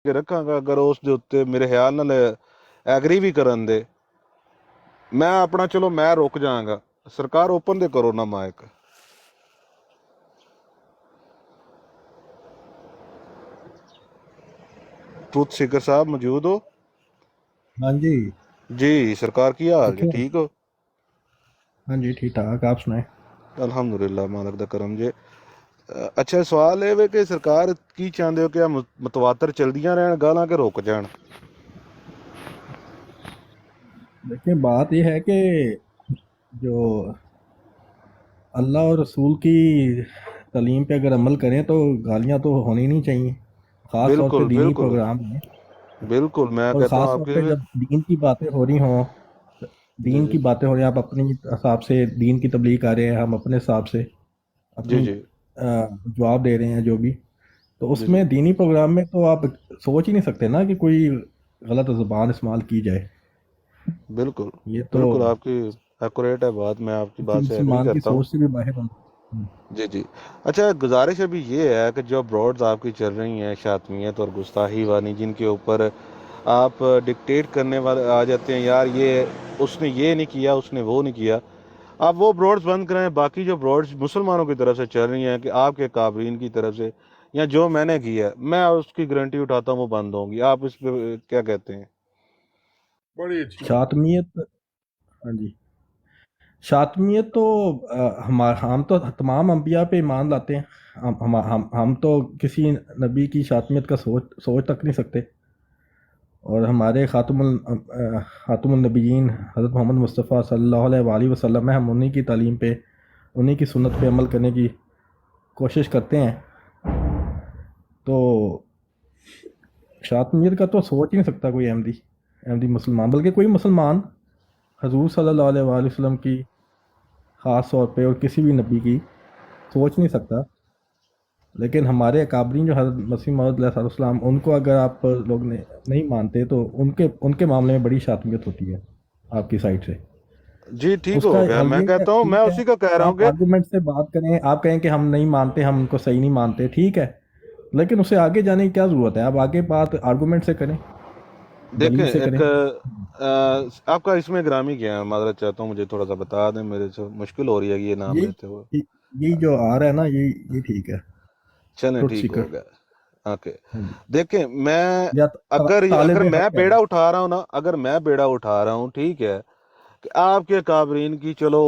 ਕੇ ਰੱਖਾਂਗਾ ਅਗਰ ਉਸ ਦੇ ਉੱਤੇ ਮੇਰੇ ਖਿਆਲ ਨਾਲ ਐਗਰੀ ਵੀ ਕਰਨ ਦੇ। ਮੈਂ ਆਪਣਾ ਚਲੋ ਮੈਂ ਰੁਕ ਜਾਵਾਂਗਾ, ਸਰਕਾਰ ਓਪਨ ਤੇ ਕਰੋ ਨਾ ਮਾਈਕ। ਟਰੂਥ ਸੀਕਰ ਸਾਹਿਬ ਮੌਜੂਦ ਹੋ? हाँ जी। जी सरकार की हाल जी, कितने? ठीक हो? हाँ जी ठीक ठाक, आप सुनाए। अल्हम्दुलिल्लाह मालक दा करम जे। अच्छा सवाल है वे कि सरकार की चाहते हो कि मतवातर चलदियां रहन गालां के रुक जान? देखिए बात यह है कि जो अल्लाह और रसूल की तालीम पे अगर अमल करें तो गालियाँ तो होनी नहीं चाहिए, ख़ास तौर पे बिल्कुल दीनी बिल्कुल प्रोग्राम में। बिल्कुल, मैं और कहता हूँ ख़ास तौर पे आपके। जब दीन की बातें हो रही हों, जी दीन जी की बातें हो रही हैं, आप अपने हिसाब से दीन की तबलीग कर रहे हैं, हम अपने हिसाब से जी अपनी जी जवाब दे रहे हैं जो भी, तो जी जी उसमें दीनी प्रोग्राम में तो आप सोच ही नहीं सकते ना कि कोई गलत ज़ुबान इस्तेमाल की जाए। बिल्कुल ये तो बिल्कुल, आपकी एक्यूरेट है बात, मैं आपकी किसी बात से एग्री मुसलमान की करता हूँ। सोच से भी बाहर होना। जी जी। अच्छा गुजारिश अभी ये है कि जो ब्रॉड्स आपकी चल रही हैं शातमियत और गुस्ताखी वाली, जिनके ऊपर आप डिक्टेट करने वाले आ जाते हैं, यार ये उसने ये नहीं किया, उसने वो नहीं किया, आप वो ब्रॉड्स बंद कराएं। बाकी जो ब्रॉड्स मुसलमानों की तरफ से चल रही हैं कि आपके काबरीन की तरफ से या जो मैंने किया है मैं उसकी गारंटी उठाता हूँ वो बंद होंगी, आप इस पे क्या कहते हैं? बड़ी अच्छी बात। शातमियत, हाँ जी, शातमियत तो हम तो तमाम अंबिया पे ईमान लाते हैं। हम तो किसी नबी की शातमियत का सोच तक नहीं सकते। और हमारे खातमुल नबीयीन हज़रत मोहम्मद मुस्तफ़ा सल्लल्लाहु अलैहि वसल्लम है, हम उन्हीं की तालीम पे, उन्हीं की सुन्नत पे अमल करने की कोशिश करते हैं। तो शातमियत का तो सोच ही नहीं सकता कोई अहमदी मुसलमान, बल्कि कोई मुसलमान हजूर सल्लल्लाहु अलैहि वसल्लम की ख़ास तौर पे और किसी भी नबी की सोच नहीं सकता। लेकिन हमारे अकाबरीन जो हज़रत मसीह मौऊद अलैहिस्सलाम, उनको अगर आप लोग नहीं मानते तो उनके उनके मामले में बड़ी शातमियत होती है आपकी साइड से। जी ठीक उसका हो गया, हल मैं ये है, कहता हूँ, मैं ठीक है, उसी का कह रहा हूँ आप कि आर्गूमेंट से बात करें, आप कहें कि हम नहीं मानते, हम उनको सही नहीं मानते, ठीक है, लेकिन उसे आगे जाने की क्या ज़रूरत है? आप आगे बात आर्गूमेंट से करें, देखें दलील से एक करें। आपका इसमें ग्रामी क्या है, माजरत चाहता हूँ, मुझे थोड़ा सा बता दें, मेरे से मुश्किल हो रही है ये नाम लेते हुए। यही यही जो आ रहा है ना, ये ठीक है। चलें ट्रुथ ठीक हो सीकर। गया। ओके। हाँ जी। देखें मैं या अगर अगर तालिब मैं हक है। बेड़ा उठा रहा हूँ ना, अगर मैं बेड़ा उठा रहा हूँ, ठीक है, कि आपके काबरीन की चलो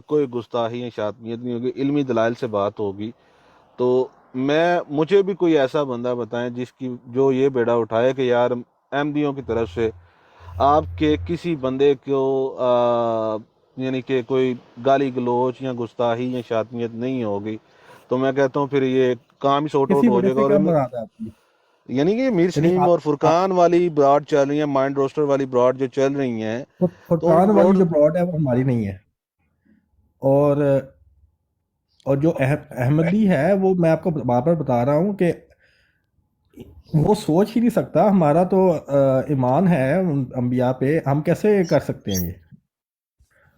कोई गुस्ताखी या शातमियत नहीं होगी, इल्मी दलाइल से बात होगी, तो मुझे भी कोई ऐसा बंदा बताएं जिसकी जो ये बेड़ा उठाए कि यार अहमदियों की तरफ से आपके किसी बंदे को यानी कि कोई गाली गलोच या गुस्ताखी या शातमियत नहीं होगी, तो मैं कहता हूँ फिर ये काम ही सॉर्ट आउट किसी हो वजह जाएगा। से और क्या मुराद है आपकी? यानी कि मीर यानी सलीम और फुरकान वाली ब्रॉड चल रही है, माइंड रोस्टर वाली ब्रॉड जो चल रही हैं, तो उन फुरकान वाली ब्रॉड। जो ब्रॉड है वो हमारी नहीं है। और जो अहमदी है वो मैं आपको बार बार बता रहा हूँ कि वो सोच ही नहीं सकता। हमारा तो ईमान है उन अंबिया पे, हम कैसे कर सकते हैं ये?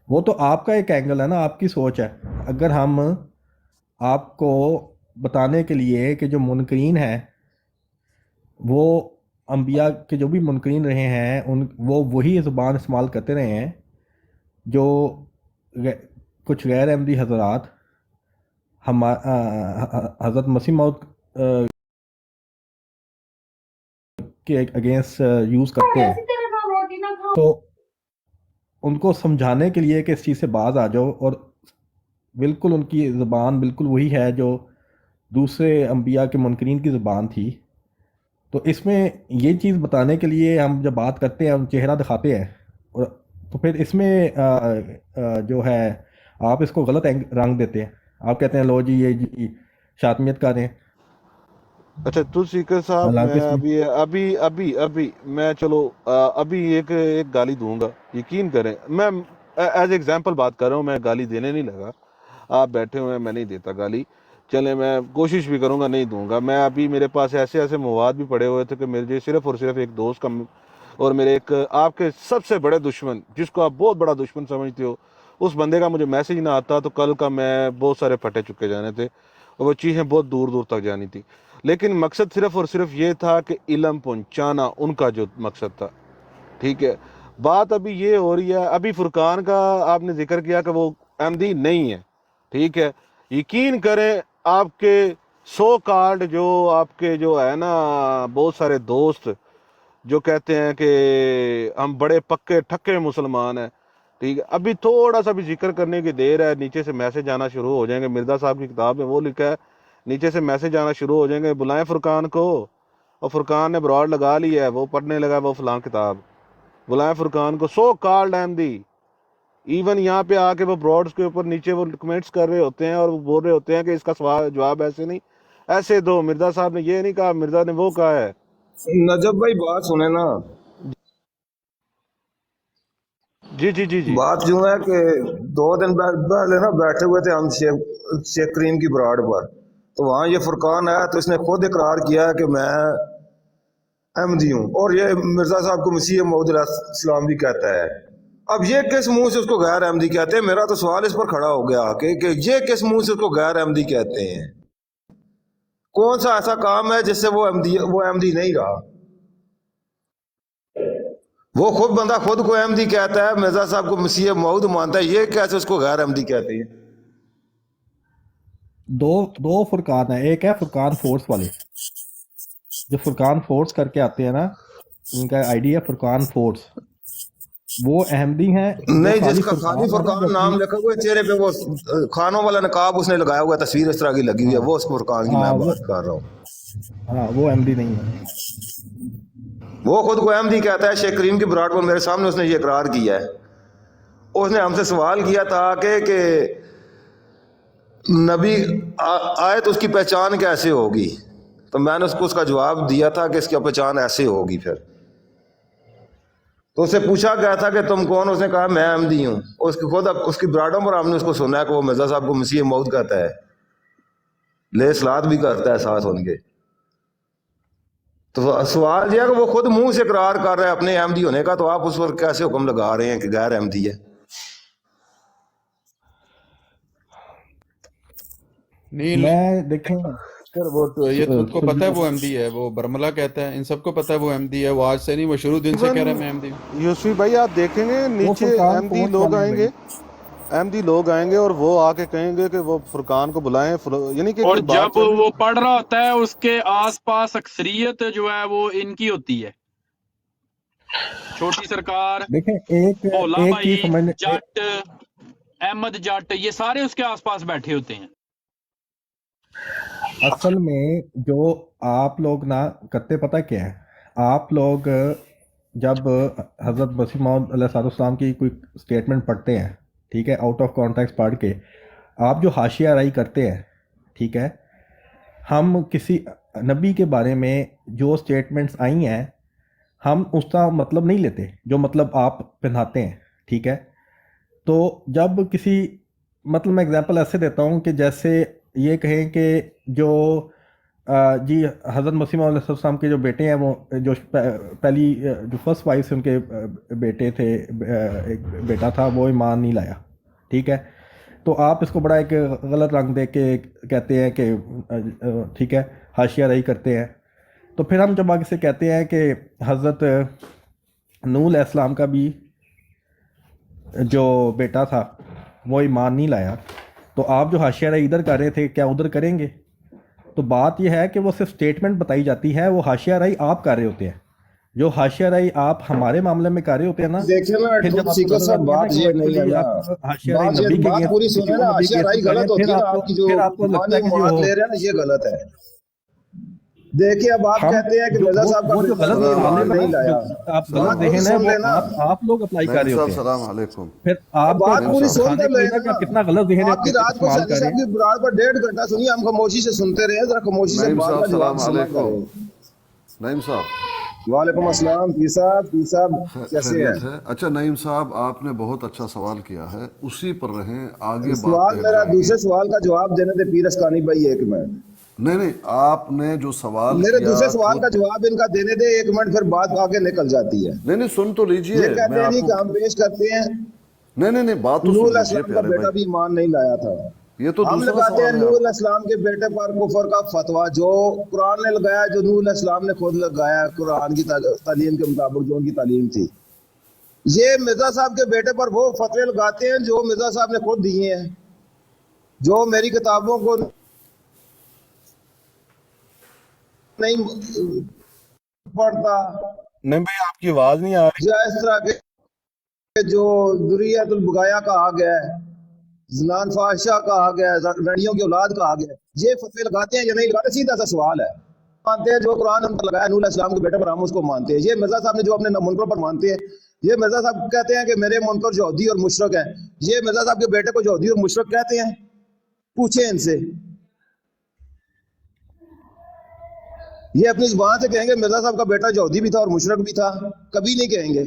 वो तो आपका एक एंगल है ना, आपकी सोच है। अगर हम आपको बताने के लिए कि जो मुनकरीन हैं वो अंबिया के जो भी मुनकरीन रहे हैं, उन वो वही ज़ुबान इस्तेमाल करते रहे हैं जो गै- कुछ गैर अहमदी हजरात हम हज़रत मसीह मौद के अगेंस्ट यूज़ करते हैं। तो उनको समझाने के लिए कि इस चीज़ से बाज आ जाओ, और बिल्कुल उनकी ज़बान बिल्कुल वही है जो दूसरे अंबिया के मुनकरीन की ज़बान थी। तो इसमें ये चीज़ बताने के लिए हम जब बात करते हैं, हम चेहरा दिखाते हैं, और तो फिर इसमें जो है आप इसको गलत रंग देते हैं। आप कहते हैं लो जी ये जी शातमियत कर रहे हैं, अच्छा तुलसीकर साहब, मैं हालांकि इसमें अभी अभी अभी अभी मैं चलो अभी एक एक गाली दूंगा, यकीन करें, मैं एज एग्जांपल बात कर रहा हूँ, मैं गाली देने नहीं लगा। आप बैठे हुए हैं, मैं नहीं देता गाली, चले मैं कोशिश भी करूंगा नहीं दूंगा। मैं अभी मेरे पास ऐसे ऐसे मवाद भी पड़े हुए थे कि मेरे सिर्फ और सिर्फ एक दोस्त का और मेरे एक आपके सबसे बड़े दुश्मन, जिसको आप बहुत बड़ा दुश्मन समझते हो, उस बंदे का मुझे मैसेज ना आता तो कल का मैं बहुत सारे फटे चुके जाने थे और वो चीज़ें बहुत दूर दूर तक जानी थी। لیکن مقصد صرف اور صرف یہ تھا کہ علم پہنچانا ان کا جو مقصد تھا. ٹھیک ہے, بات ابھی یہ ہو رہی ہے, ابھی فرقان کا آپ نے ذکر کیا کہ وہ احمدی نہیں ہے. ٹھیک ہے, یقین کریں آپ کے سو کارڈ جو آپ کے جو ہے نا بہت سارے دوست جو کہتے ہیں کہ ہم بڑے پکے ٹھکے مسلمان ہیں, ٹھیک ہے, ابھی تھوڑا سا بھی ذکر کرنے کی دیر ہے, نیچے سے میسج آنا شروع ہو جائیں گے. مرزا صاحب کی کتاب میں وہ لکھا ہے, نیچے سے میسج آنا شروع ہو جائیں گے, بلائیں فرقان کو, اور فرقان نے براڈ لگا لی ہے, وہ پڑھنے لگا وہ فلاں کتاب, بلائیں فرقان کو. سو کارڈ احمدی ایون یہاں پہ آ کے وہ براڈز کے اوپر نیچے وہ کمنٹس کر رہے ہوتے ہیں اور وہ بول رہے ہوتے ہیں کہ اس کا سوال جواب ایسے نہیں ایسے دو, مرزا صاحب نے یہ نہیں کہا, مرزا نے وہ کہا ہے. نجب بھائی بات سنیں نا, جی جی جی جی بات یوں ہے کہ 2 دن پہلے نا بیٹھے ہوئے تھے ہم شیخ کریم کی براڈ پر, تو وہاں یہ فرقان آیا تو اس نے خود اقرار کیا کہ میں احمدی ہوں, اور یہ مرزا صاحب کو مسیح موعود علیہ السلام بھی کہتا ہے. اب یہ کس منہ سے اس کو غیر احمدی کہتے ہیں؟ میرا تو سوال اس پر کھڑا ہو گیا کہ یہ کس منہ سے اس کو غیر احمدی کہتے ہیں؟ کون سا ایسا کام ہے جس سے وہ احمدی نہیں رہا؟ وہ خود بندہ خود کو احمدی کہتا ہے, مرزا صاحب کو مسیح موعود مانتا ہے, یہ کیسے اس کو غیر احمدی کہتے ہیں؟ دو فرقان ہیں. ایک ہے فرقان فورس والے, جو فرقان فورس کر کے آتے ہیں نا, ان کا آئی ڈی ہے فرقان فورس, وہ احمدی ہیں. نہیں, جس کا خالی فرقان نام لکھا ہوا ہے, چہرے پہ وہ خانوں والا نقاب اس نے لگایا ہوا ہے, تصویر اس طرح کی لگی ہوئی ہے, وہ اس فرقان کی میں بات کر رہا ہوں. ہاں وہ احمدی نہیں ہے. وہ خود کو احمدی کہتا ہے. شیخ کریم کی براڈ پر میرے سامنے اس نے یہ اقرار کیا ہے. اس نے ہم سے سوال کیا تھا کہ نبی آئے تو اس کی پہچان کیسے ہوگی, تو میں نے اس کو اس کا جواب دیا تھا کہ اس کی پہچان ایسے ہوگی. پھر تو اس سے پوچھا گیا تھا کہ تم کون, اس نے کہا میں احمدی ہوں. اس کی خود اس کی برادوں پر ہم نے اس کو سنا ہے کہ وہ مرزا صاحب کو مسیح موعود کہتا ہے, لے سلاد بھی کرتا ہے ساتھ ان کے. تو سوال یہ ہے کہ وہ خود منہ سے اقرار کر رہا ہے اپنے احمدی ہونے کا, تو آپ اس پر کیسے حکم لگا رہے ہیں کہ غیر احمدی ہے؟ نیل میں دیکھیں وہ یہ خود کو پتہ ہے وہ احمدی ہے, وہ برملا کہتا ہے, ان سب کو پتہ ہے وہ احمدی ہے. وہ آج سے نہیں, وہ شروع دن سے کہہ رہا ہے میں احمدی ہوں. یوسفی بھائی آپ دیکھیں گے وہ نیچے فرقان احمدی فورس لوگ والے آئیں گے, احمدی لوگ آئیں گے اور وہ آ کے کہیں گے کہ وہ فرقان کو بلائیں, یعنی کہ اور کوئی بات جب چل رہی وہ پڑھ رہا ہوتا ہے اس کے آس پاس اکثریت جو ہے وہ ان کی ہوتی ہے, چھوٹی سرکار, دیکھیں ایک بھولا ایک بھائی, چیز سمجھنے, جٹ, احمد جٹ, یہ سارے اس کے آس پاس بیٹھے ہوتے ہیں. اصل میں جو آپ لوگ نہ کرتے پتہ کیا ہے, آپ لوگ جب حضرت مسیح موعود علیہ السلام کی کوئی اسٹیٹمنٹ پڑھتے ہیں, ٹھیک ہے, آؤٹ آف کانٹیکسٹ پڑھ کے آپ جو حاشیہ رائی کرتے ہیں, ٹھیک ہے, ہم کسی نبی کے بارے میں جو اسٹیٹمنٹس آئی ہیں ہم اس کا مطلب نہیں لیتے جو مطلب آپ پہناتے ہیں, ٹھیک ہے. تو جب کسی مطلب میں اگزامپل ایسے دیتا ہوں کہ جیسے یہ کہیں کہ جو جی حضرت مسیح موعود علیہ السلام کے جو بیٹے ہیں, وہ جو پہلی جو فرسٹ وائف سے ان کے بیٹے تھے, ایک بیٹا تھا, وہ ایمان نہیں لایا, ٹھیک ہے. تو آپ اس کو بڑا ایک غلط رنگ دے کے کہتے ہیں کہ ٹھیک ہے, حاشیہ رائی کرتے ہیں. تو پھر ہم جب آگے سے کہتے ہیں کہ حضرت نوح علیہ السلام کا بھی جو بیٹا تھا وہ ایمان نہیں لایا, تو آپ جو حاشیہ رائی ادھر کر رہے تھے کیا ادھر کریں گے؟ تو بات یہ ہے کہ وہ صرف اسٹیٹمنٹ بتائی جاتی ہے, وہ حاشیہ رائی آپ کر رہے ہوتے ہیں. جو حاشیہ رائی آپ ہمارے معاملے میں کر رہے ہوتے ہیں نا, دیکھیں نا پھر جب آپ کو سیکر نظر صاحب, آتی ہے نا بات کہ یہ نہیں ہے ایکچولی نا, آپ حاشیہ رائی نبی کے بات پوری کسی سنیں اور نا. نبی کے حاشیہ رائی غلط ہوتی ہے نا, آپ کی جو پھر آپ کو لگتا ہے کہ مات لے رہے ہیں نا, یہ غلط ہے. دیکھیے اب آپ کہتے ہیں کہ مرزا صاحب کا وہ جو غلط ایمان نہیں لایا, آپ غلط ذہن ہے وہ آپ لوگ اپلائی کر رہے ہوتے ہیں. السلام علیکم. پھر آپ کو بات پوری سن کھانے کر کو لے لینا کہ نا. آپ کتنا غلط ذہن آپ کی رات کو استعمال سیدی کر رہے صاحب ہیں. کی براد پر 1.5 گھنٹہ سنیے, ہم خاموشی سے سنتے رہے, ذرا خاموشی سے نعیم بات صاحب کا جواب السلام سنا علیکم. کریں. نعیم صاحب وعلیکم السلام. پیر صاحب کیسے ہیں؟ خیریت ہے؟ اچھا نعیم صاحب, آپ نے بہت اچھا سوال کیا ہے, اسی پر رہیں, آگے سوال بات میرا جائے دوسرے گی. سوال کا جواب دینے دے پیر اسکانی بھائی, 1 منٹ. نہیں, آپ نے جو سوال میرے کیا دوسرے سوال کا خود جواب ان کا دینے دے 1 منٹ, پھر بات آگے نکل جاتی ہے. نہیں سن تو لیجئے. یہ میں کہتے ہیں آپ نہیں کو کہ ہم پیش کرتے ہیں نہیں بات تو نوح سن علیہ لیجئے السلام کا پیارے بیٹا بھائی. بھی ایمان نہیں لایا تھا. ये तो हम दूसरा लगाते हैं सवाल है नूह आप अलैहिस्सलाम के बेटे पर कुफर का फतवा, जो कुरान ने लगाया, जो नूह अलैहिस्सलाम ने खुद लगाया, कुरान की तालीम के मुताबिक जो उनकी तालीम थी। ये मिर्जा साहब के बेटे पर वो फतवे लगाते हैं जो मिर्जा साहब ने खुद दिए हैं, जो मेरी किताबों को नहीं पढ़ता, नहीं भाई आपकी आवाज नहीं आ रही। या इस तरह के जो जुर्रियतुल बुगाया कहा गया है, जनान फाहिशा कहा गया है, लड़ियों की औलाद कहा गया है, ये फतवे लगाते हैं या नहीं लगाते? सीधा सा सवाल है। मानते हैं जो कुरान उन पर लगाया नूह अलैहिस्सलाम के बेटे पर, हम उसको मानते हैं। ये मिर्जा साहब ने जो अपने मुनकर पर मानते हैं, ये मिर्जा साहब कहते हैं कि मेरे मुनकर यहूदी और मुशरक है। ये मिर्जा साहब के बेटे को यहूदी और मुशरक कहते हैं? पूछे इनसे। ये अपनी जुबान से कहेंगे मिर्जा साहब का बेटा यहूदी भी था और मुशरक भी था? कभी नहीं कहेंगे।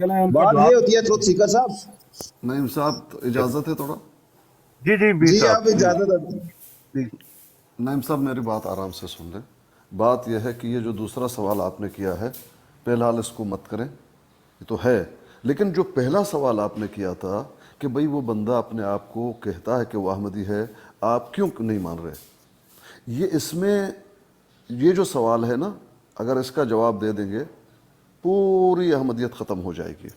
चलें उनका बात ये जवाब। होती है ट्रुथ सीकर साहब। नईम साहब इजाज़त है थोड़ा? जी जी भी जी साहब आप इजाजत है। नईम साहब मेरी बात आराम से सुन लें। बात यह है कि ये जो दूसरा सवाल आपने किया है, फिलहाल इसको मत करें, ये तो है। लेकिन जो पहला सवाल आपने किया था कि भाई वो बंदा अपने आप को कहता है कि वो अहमदी है, आप क्यों नहीं मान रहे, ये इसमें ये जो सवाल है ना, अगर इसका जवाब दे देंगे पूरी अहमदियत ख़त्म हो जाएगी।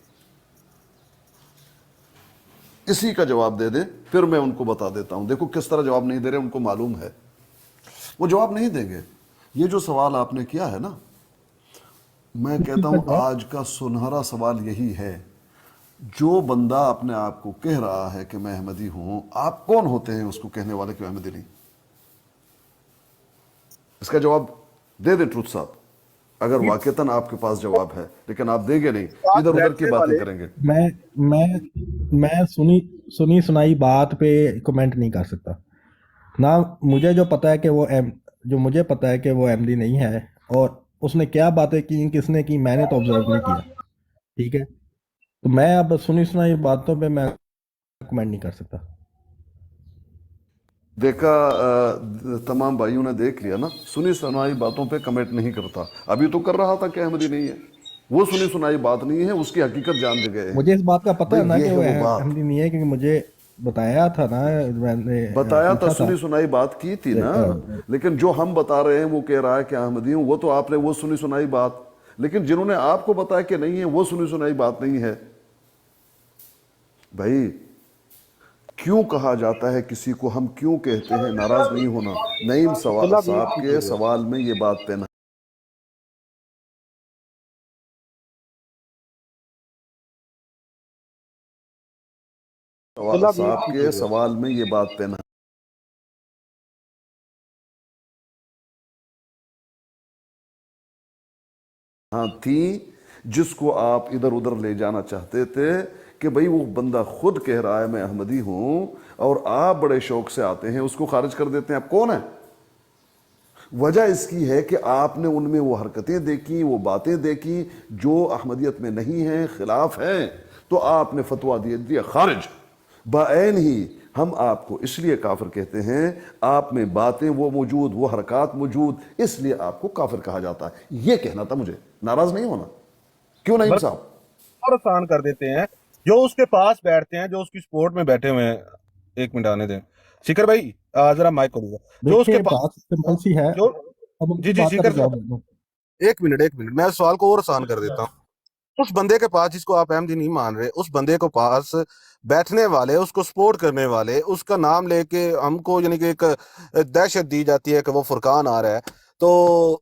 इसी का जवाब दे दें, फिर मैं उनको बता देता हूं। देखो किस तरह जवाब नहीं दे रहे, उनको मालूम है वो जवाब नहीं देंगे। ये जो सवाल आपने किया है ना, मैं कहता हूं आज का सुनहरा सवाल यही है। जो बंदा अपने आप को कह रहा है कि मैं अहमदी हूं, आप कौन होते हैं उसको कहने वाले कि अहमदी नहीं? इसका जवाब दे दे ट्रुथ साहब, अगर वाकईतन आपके पास जवाब है। लेकिन आप देंगे नहीं, इधर उधर की बातें करेंगे। मैं सुनी सुनाई बात पे कमेंट नहीं कर सकता ना। मुझे जो पता है कि जो मुझे पता है कि वो एमडी नहीं है, और उसने क्या बातें की, किसने की, मैंने तो ऑब्जर्व नहीं किया। ठीक है, तो मैं अब सुनी सुनाई बातों पे मैं कमेंट नहीं कर सकता। देखा, तमाम भाइयों ने देख लिया ना, सुनी सुनाई बातों पे कमेंट नहीं करता। अभी तो कर रहा था कि अहमदी नहीं है, वो सुनी सुनाई बात नहीं है, उसकी हकीकत जान गए हैं। मुझे इस बात का पता है भाई ना ये कि है वो वो बात, अहमदी नहीं है, क्योंकि मुझे बताया था ना, मैंने बताया था, पूछा था। सुनी सुनाई बात की थी ना। लेकिन जो हम बता रहे हैं वो कह रहा है कि अहमदी हूं, वो तो आपने वो सुनी सुनाई बात। लेकिन जिन्होंने आपको बताया कि नहीं है, वो सुनी सुनाई बात नहीं है। भाई क्यों कहा जाता है किसी को, हम क्यों कहते हैं नाराज नहीं होना? नईम साहब के सवाल में ये बात पेना साहब के सवाल में ये बात पेना हाँ थी, जिसको आप इधर उधर ले जाना चाहते थे कि भाई वो बंदा खुद कह रहा है मैं अहमदी हूं, और आप बड़े शौक से आते हैं उसको खारिज कर देते हैं। आप कौन है? वजह इसकी है कि आपने उनमें वो हरकतें देखी, वो बातें देखी जो अहमदियत में नहीं हैं, खिलाफ हैं, तो आपने फतवा दिया खारिज। बाएन ही हम आपको इसलिए काफिर कहते हैं, आप में बातें वो मौजूद, वो हरकत मौजूद, इसलिए आपको काफिर कहा जाता है। ये कहना था मुझे, नाराज नहीं होना। क्यों नहीं साहब? और आसान कर देते हैं जो उसके पास बैठते हैं, जो उसकी सपोर्ट में बैठे हुए हैं। एक मिनट आने दें शिखर भाई, जरा माइक करूंगा। जो उसके देखिए पास बात सिंपल सी है। जो अब उनकी जी जी बात का शिखर तो जवाब साहब, दे दो। एक मिनट मैं सवाल को और आसान कर देता हूँ। उस बंदे के पास जिसको आप अहमदी नहीं मान रहे, उस बंदे को पास बैठने वाले, उसको सपोर्ट करने वाले, उसका नाम लेके हमको यानी कि एक दहशत दी जाती है कि वो फुरकान आ रहा है, तो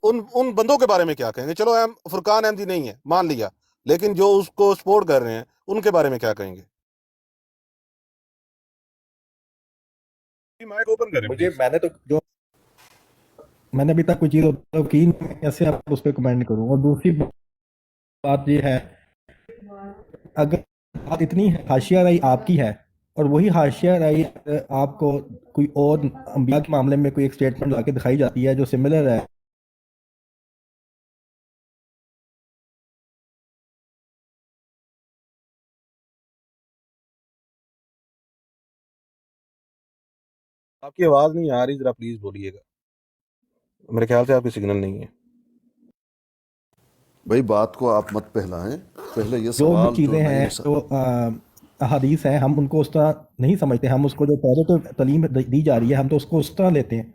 उन बंदों के बारे में क्या कहेंगे? चलो फुरकान अहमदी नहीं है मान लिया, लेकिन जो उसको सपोर्ट कर रहे हैं उनके बारे में क्या कहेंगे? माइक ओपन करें मुझे please। मैंने अभी तक कोई चीज़ ऑब्जर्व की नहीं, कैसे आप उस पर कमेंट करूँ? और दूसरी बात ये है, अगर बात इतनी हाशिया राई आपकी है, और वही हाशिया राई आपको कोई और अंबिया के मामले में कोई एक स्टेटमेंट लाके दिखाई जाती है जो सिमिलर है, आपकी आवाज नहीं आ रही, जरा प्लीज बोलिएगा। मेरे ख्याल से आपकी सिग्नल नहीं है। भाई बात को आप मत पहलाएं, पहले ये जो भी सवाल जो चीज़ें हैं नईम जो अहादीस हैं हम उनको उस तरह नहीं समझते, हम उसको जो पॉजिटिव तालीम दी जा रही है हम तो उसको उस तरह लेते हैं।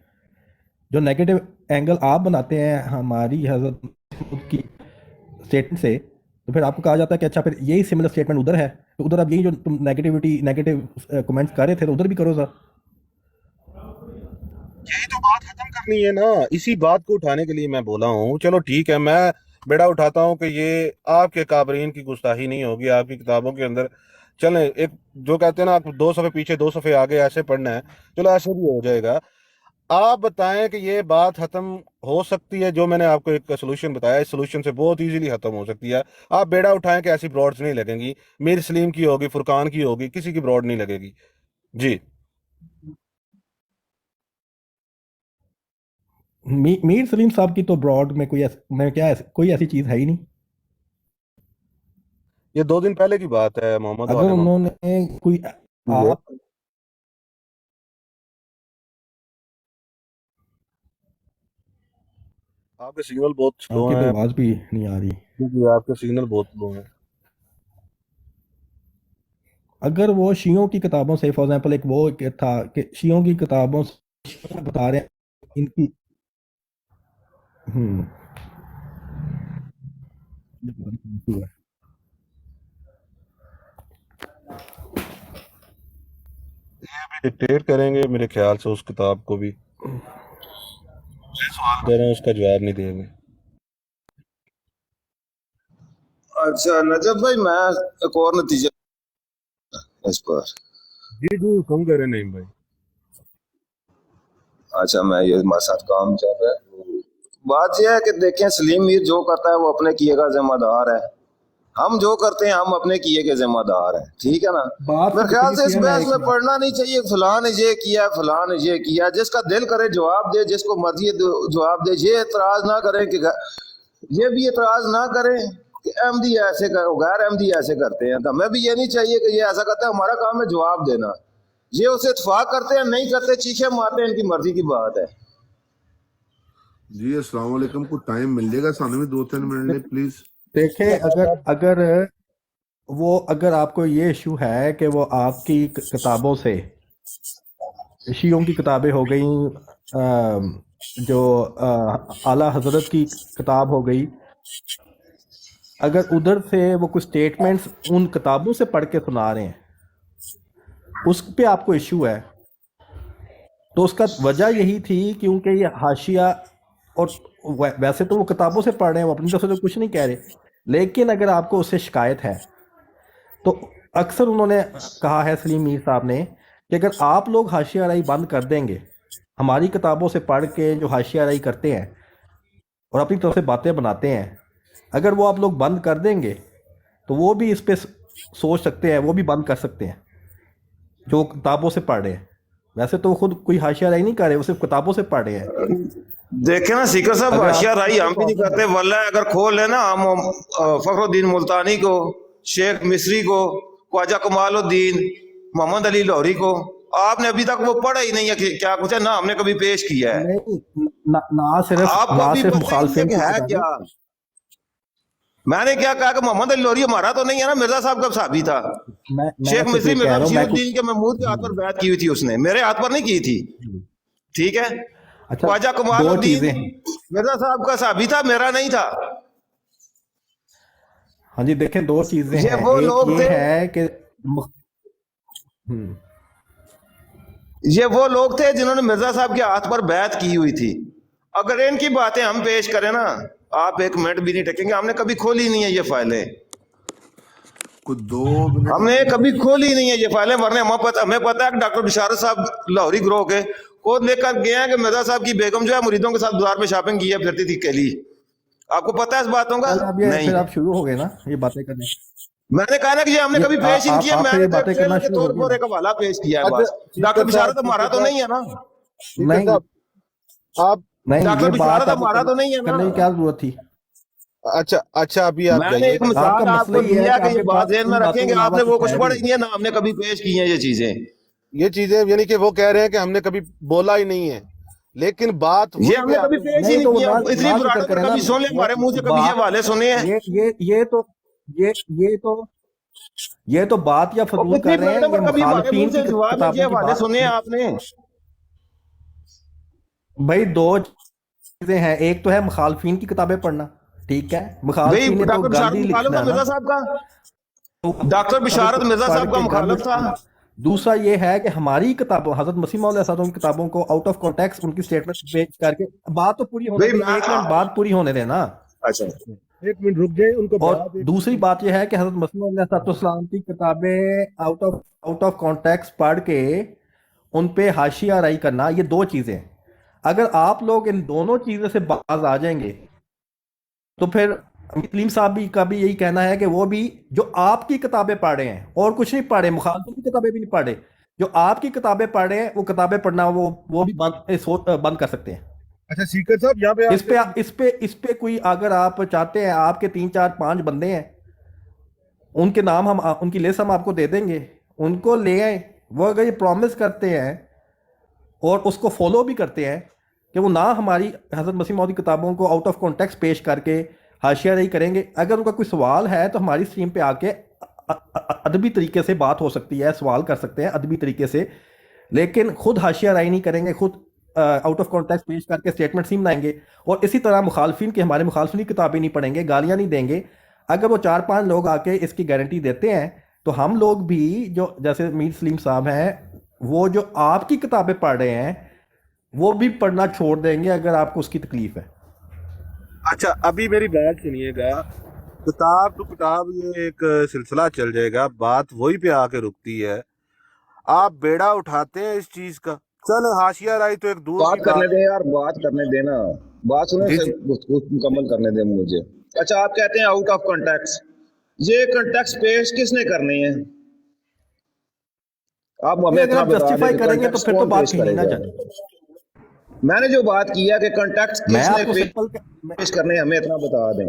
जो नेगेटिव एंगल आप बनाते हैं हमारी हजरत की स्टेटमेंट से, तो फिर आपको कहा जाता है कि अच्छा फिर यही सिमिलर स्टेटमेंट उधर है, तो उधर अब यही जो तुम नेगेटिव कमेंट्स कर रहे थे तो उधर भी करो सर। यही तो बात खत्म करनी है ना, इसी बात को उठाने के लिए मैं बोला हूँ। चलो ठीक है, मैं बेड़ा उठाता हूँ कि ये आपके काबरीन की गुस्ताखी नहीं होगी, आपकी किताबों के अंदर चलें, एक जो कहते हैं ना, आप 2 सफ़े पीछे 2 सफ़े आगे ऐसे पढ़ना है, चलो ऐसे भी हो जाएगा। आप बताएं कि ये बात खत्म हो सकती है, जो मैंने आपको एक सोल्यूशन बताया, इस सोल्यूशन से बहुत इजीली खत्म हो सकती है। आप बेड़ा उठाएं कि ऐसी ब्रॉड्स नहीं लगेंगी, मीर सलीम की होगी, फुरकान की होगी, किसी की ब्रॉड नहीं लगेगी जी। मीर सलीम साहब की तो ब्रॉड में कोई ऐसी चीज़ है ही नहीं। ये 2 दिन पहले की बात है मोहम्मद अगर वाले उन्होंने कोई आप आपके सिग्नल बहुत स्लो आपकी तो हैं, आवाज़ भी नहीं आ रही। क्योंकि आपके सिग्नल बहुत स्लो हैं। अगर वो शियों की किताबों से फॉर एग्जांपल एक वो एक था कि शियों की किताबों से शियों बता रहे हैं इनकी हम्म डिक्टेट करेंगे मेरे ख्याल से उस किताब को भी, सवाल दे रहे हैं उसका जवाब नहीं देंगे। अच्छा नजब भाई, मैं एक और नतीजा इस पर। जी जी हुक्म करें नहीं भाई। अच्छा, मैं ये हमारे साथ काम चल रहा है। बात यह है कि देखें, सलीम मीर जो करता है वो अपने किए का जिम्मेदार है, हम जो करते हैं हम अपने किए के जिम्मेदार हैं, ठीक है ना। बात मेरे ख्याल से इस किया ना बहस एक में पढ़ना नहीं चाहिए फलां ने ये किया फलां ने ये किया, जिसका दिल करे जवाब दे, जिसको मर्जी जवाब दे। ये एतराज ना करें कि ये भी एतराज ना करें कि अहमदी ऐसे कर, गैर अहमदी ऐसे करते हैं, तो हमें भी ये नहीं चाहिए कि ये ऐसा करता है। हमारा काम है जवाब देना। ये उसे इत्फाक करते हैं नहीं करते, चीखे मारते हैं, इनकी मर्जी की बात है। जी अस्सलाम वालेकुम, को टाइम मिल जाएगा सामने में 2-3 मिनट ले प्लीज। देखें अगर आपको ये इशू है कि वो आपकी किताबों से शियों की किताबें हो गई, जो आला हजरत की किताब हो गई, अगर उधर से वो कुछ स्टेटमेंट्स उन किताबों से पढ़ के सुना रहे हैं, उस पे आपको इशू है, तो उसका वजह यही थी क्योंकि ये हाशिया, और वैसे तो वो किताबों से पढ़ रहे हैं, वो अपनी तरफ से तो कुछ नहीं कह रहे, लेकिन अगर आपको उससे शिकायत है तो अक्सर उन्होंने कहा है सलीम मीर साहब ने कि अगर आप लोग हाशिया राई बंद कर देंगे, हमारी किताबों से पढ़ के जो हाशिया राई करते हैं और अपनी तरफ से बातें बनाते हैं, अगर वो आप लोग बंद कर देंगे तो वो भी इस पे सोच सकते हैं, वो भी बंद कर सकते हैं जो किताबों से पढ़ रहे हैं। वैसे तो वो खुद कोई हाशिया राई नहीं कर रहे, वो सिर्फ किताबों से पढ़ रहे हैं। देखे ना सीकर साहब, अगर हाशिया आप राई हम भी नहीं करते, वल्ला अगर खोल लेना हम फखरुद्दीन मुल्तानी को, शेख मिस्री को, ख्वाजा कमालुद्दीन, मोहम्मद अली लाहौरी को, आपने अभी तक वो पढ़ा ही नहीं है कि क्या कुछ है ना, हमने कभी पेश किया है। नहीं, ना सिर्फ आपको भी पता ही मुखालफिन नहीं है क्या। मैंने क्या कहा कि मोहम्मद अली लाहौरी हमारा तो नहीं है ना, मिर्जा साहब का साहबी था। मैं शेख सिर्फ मिस्री ये कह मिर्जा रहा हूँ, मैं बशीरुद्दीन के महमूद के हाथ पर बैत की हुई थी उसने, मेरे हाथ पर नहीं की थी, ठीक है। अच्छा ख्वाजा दो कमालुद्दीन चीजें हैं। मिर्जा साहब का साहबी था, मेरा नहीं था। हाँ जी, देखें दो चीजें ये हैं, वो एक लोग ये थे, है कि ये वो लोग थे जिन्होंने मिर्जा साहब के हाथ पर बैत की हुई थी। अगर इनकी बातें हम पेश करें ना, आप एक मिनट भी नहीं टेकेंगे। हमने कभी खोली नहीं है ये फाइलें, कुछ 2 मिनट हमने कभी खोली नहीं है ये फाइलें, वरना हमें पता है कि डॉक्टर बिशारत साहब लाहौरी ग्रोह के खुद लेकर गए हैं कि मिर्जा साहब की बेगम जो है मुरीदों के साथ बाजार में शॉपिंग की है, फिरती थी के लिए। आपको पता है इस बातों का? अब ये नहीं। फिर आप शुरू हो गए ना ये बातें करने। मैंने कहा ना कि ये हमने कभी पेश ही नहीं किया, आप मैंने ये बातें करना के शुरू हो तौर पर गए। एक हवाला पेश किया है अच्छा, बस। डॉक्टर बिशारत हमारा तो नहीं है ना, नहीं आप नहीं, डॉक्टर ये बिशारत बात हमारा तो नहीं है ना। करने की क्या जरूरत थी? अच्छा अभी आप मैंने जाइए। एक मिसाल आपका आपको मसला ये है दिया कि कि ये आपके बात पास ध्यान में इन बातों रखेंगे। के आपने अलावा वो कुछ कुछ है पढ़ी भी नहीं है ना, हमने कभी पेश की हैं ये चीजें। ये चीजें यानी कि वो कह रहे हैं कि हमने कभी बोला ही नहीं है, लेकिन बात ये हमने कभी पेश ही नहीं, नहीं तो किया। ना- इतनी ना बुराड़ों जिक्र पर करें कभी ना, सुन ले, हमारे मुंह से कभी ये बात- वाले सुने हैं। ये तो یہ تو بات یا اور فضول کتنی کر رہے ہیں، پلیٹوں یہ پر کبھی ہمارے مخالفین منہ سے کی جواب نہیں کتابوں کیا کی حوالے بات سنے ہے۔ آپ نے؟ بھائی دو چیزیں ہیں، ایک تو ہے مخالفین کی کتابیں پڑھنا، ٹھیک ہے، بھائی مخالفین نے تو ڈاکٹر گند بشارت ہی مخالف لکھنا تھا ہے نا، مرزا صاحب کا، تو ڈاکٹر بشارت مرزا پڑھ صاحب کا کے گند مخالف تھا۔ ڈالنا۔ دوسرا یہ ہے کہ ہماری کتابوں، حضرت مسیح موعود علیہ السلام کی کتابوں کو آؤٹ آف کانٹیکس ان کی سٹیٹمنٹ پیش کر کے، بات تو پوری ہونے بھائی دیں، میں ایک منٹ بات پوری ہونے دیں نا۔ اچھا ایک منٹ رک جائے، ان کو اور بات ایک دوسری بات یہ ہے کہ حضرت مسیح موعود علیہ السلام کی کتابیں آؤٹ آف کانٹیکس پڑھ کے ان پہ حاشیہ آرائی کرنا، یہ دو چیزیں ہیں۔ اگر آپ لوگ ان دونوں چیزوں سے باز آ جائیں گے تو پھر سلیم صاحب بھی کا بھی یہی کہنا ہے کہ وہ بھی جو آپ کی کتابیں پڑھ رہے ہیں اور کچھ نہیں پڑھ رہے، مخالفوں کی کتابیں بھی نہیں پڑھ رہے، جو آپ کی کتابیں پڑھ رہے ہیں وہ کتابیں پڑھنا وہ بھی بند کر سکتے ہیں۔ اچھا سیکر صاحب یہاں پہ اس پہ کوئی اگر آپ چاہتے ہیں، آپ کے 3 4 5 بندے ہیں، ان کے نام ہم ان کی لسٹ ہم آپ کو دے دیں گے، ان کو لے آئیں، وہ اگر یہ پرومس کرتے ہیں اور اس کو فالو بھی کرتے ہیں کہ وہ نہ ہماری حضرت مسیح موعود کی کتابوں کو آؤٹ آف کانٹیکس پیش کر کے حاشیہ رہی کریں گے، اگر ان کا کوئی سوال ہے تو ہماری اسٹریم پہ آ کے ادبی طریقے سے بات ہو سکتی ہے، سوال کر سکتے ہیں ادبی طریقے سے، لیکن خود حاشیہ رائی نہیں کریں گے، خود آؤٹ آف کانٹیکس پیش کر کے اسٹیٹمنٹس نہیں بنائیں گے، اور اسی طرح مخالفین کے، ہمارے مخالفین کی کتابیں نہیں پڑھیں گے، گالیاں نہیں دیں گے۔ اگر وہ 4 5 لوگ آ کے اس کی گارنٹی دیتے ہیں تو ہم لوگ بھی، جو جیسے میر سلیم صاحب ہیں، وہ جو آپ کی کتابیں پڑھ رہے ہیں وہ بھی پڑھنا چھوڑ دیں گے اگر آپ کو اس کی تکلیف ہے۔ اچھا ابھی میری بات سنیے گا، کتاب تو کتاب یہ ایک سلسلہ چل جائے گا، بات وہی پہ آ کے رکتی ہے، آپ بیڑا اٹھاتے ہیں اس چیز کا، چل حاشیہ رائی تو ایک دور بات کی کرنے بات دیں یار، بات کرنے دینا، بات سنیں جی سے جی مکمل کرنے دیں مجھے۔ اچھا آپ کہتے ہیں آؤٹ آف کنٹیکس، یہ کنٹیکس پیش کس نے کرنی ہے؟ آپ ہمیں اگر اتنا آپ بتا دیں جسٹیفائی کہ کریں گے تو کنٹیکس پھر تو کون بات پیش کہیں کرے نہ گا؟ جائے۔ میں نے جو بات کی ہے کہ کنٹیکس میں کس آپ نے کو سمپل پیش کرنے ہیں، ہمیں اتنا بتا دیں۔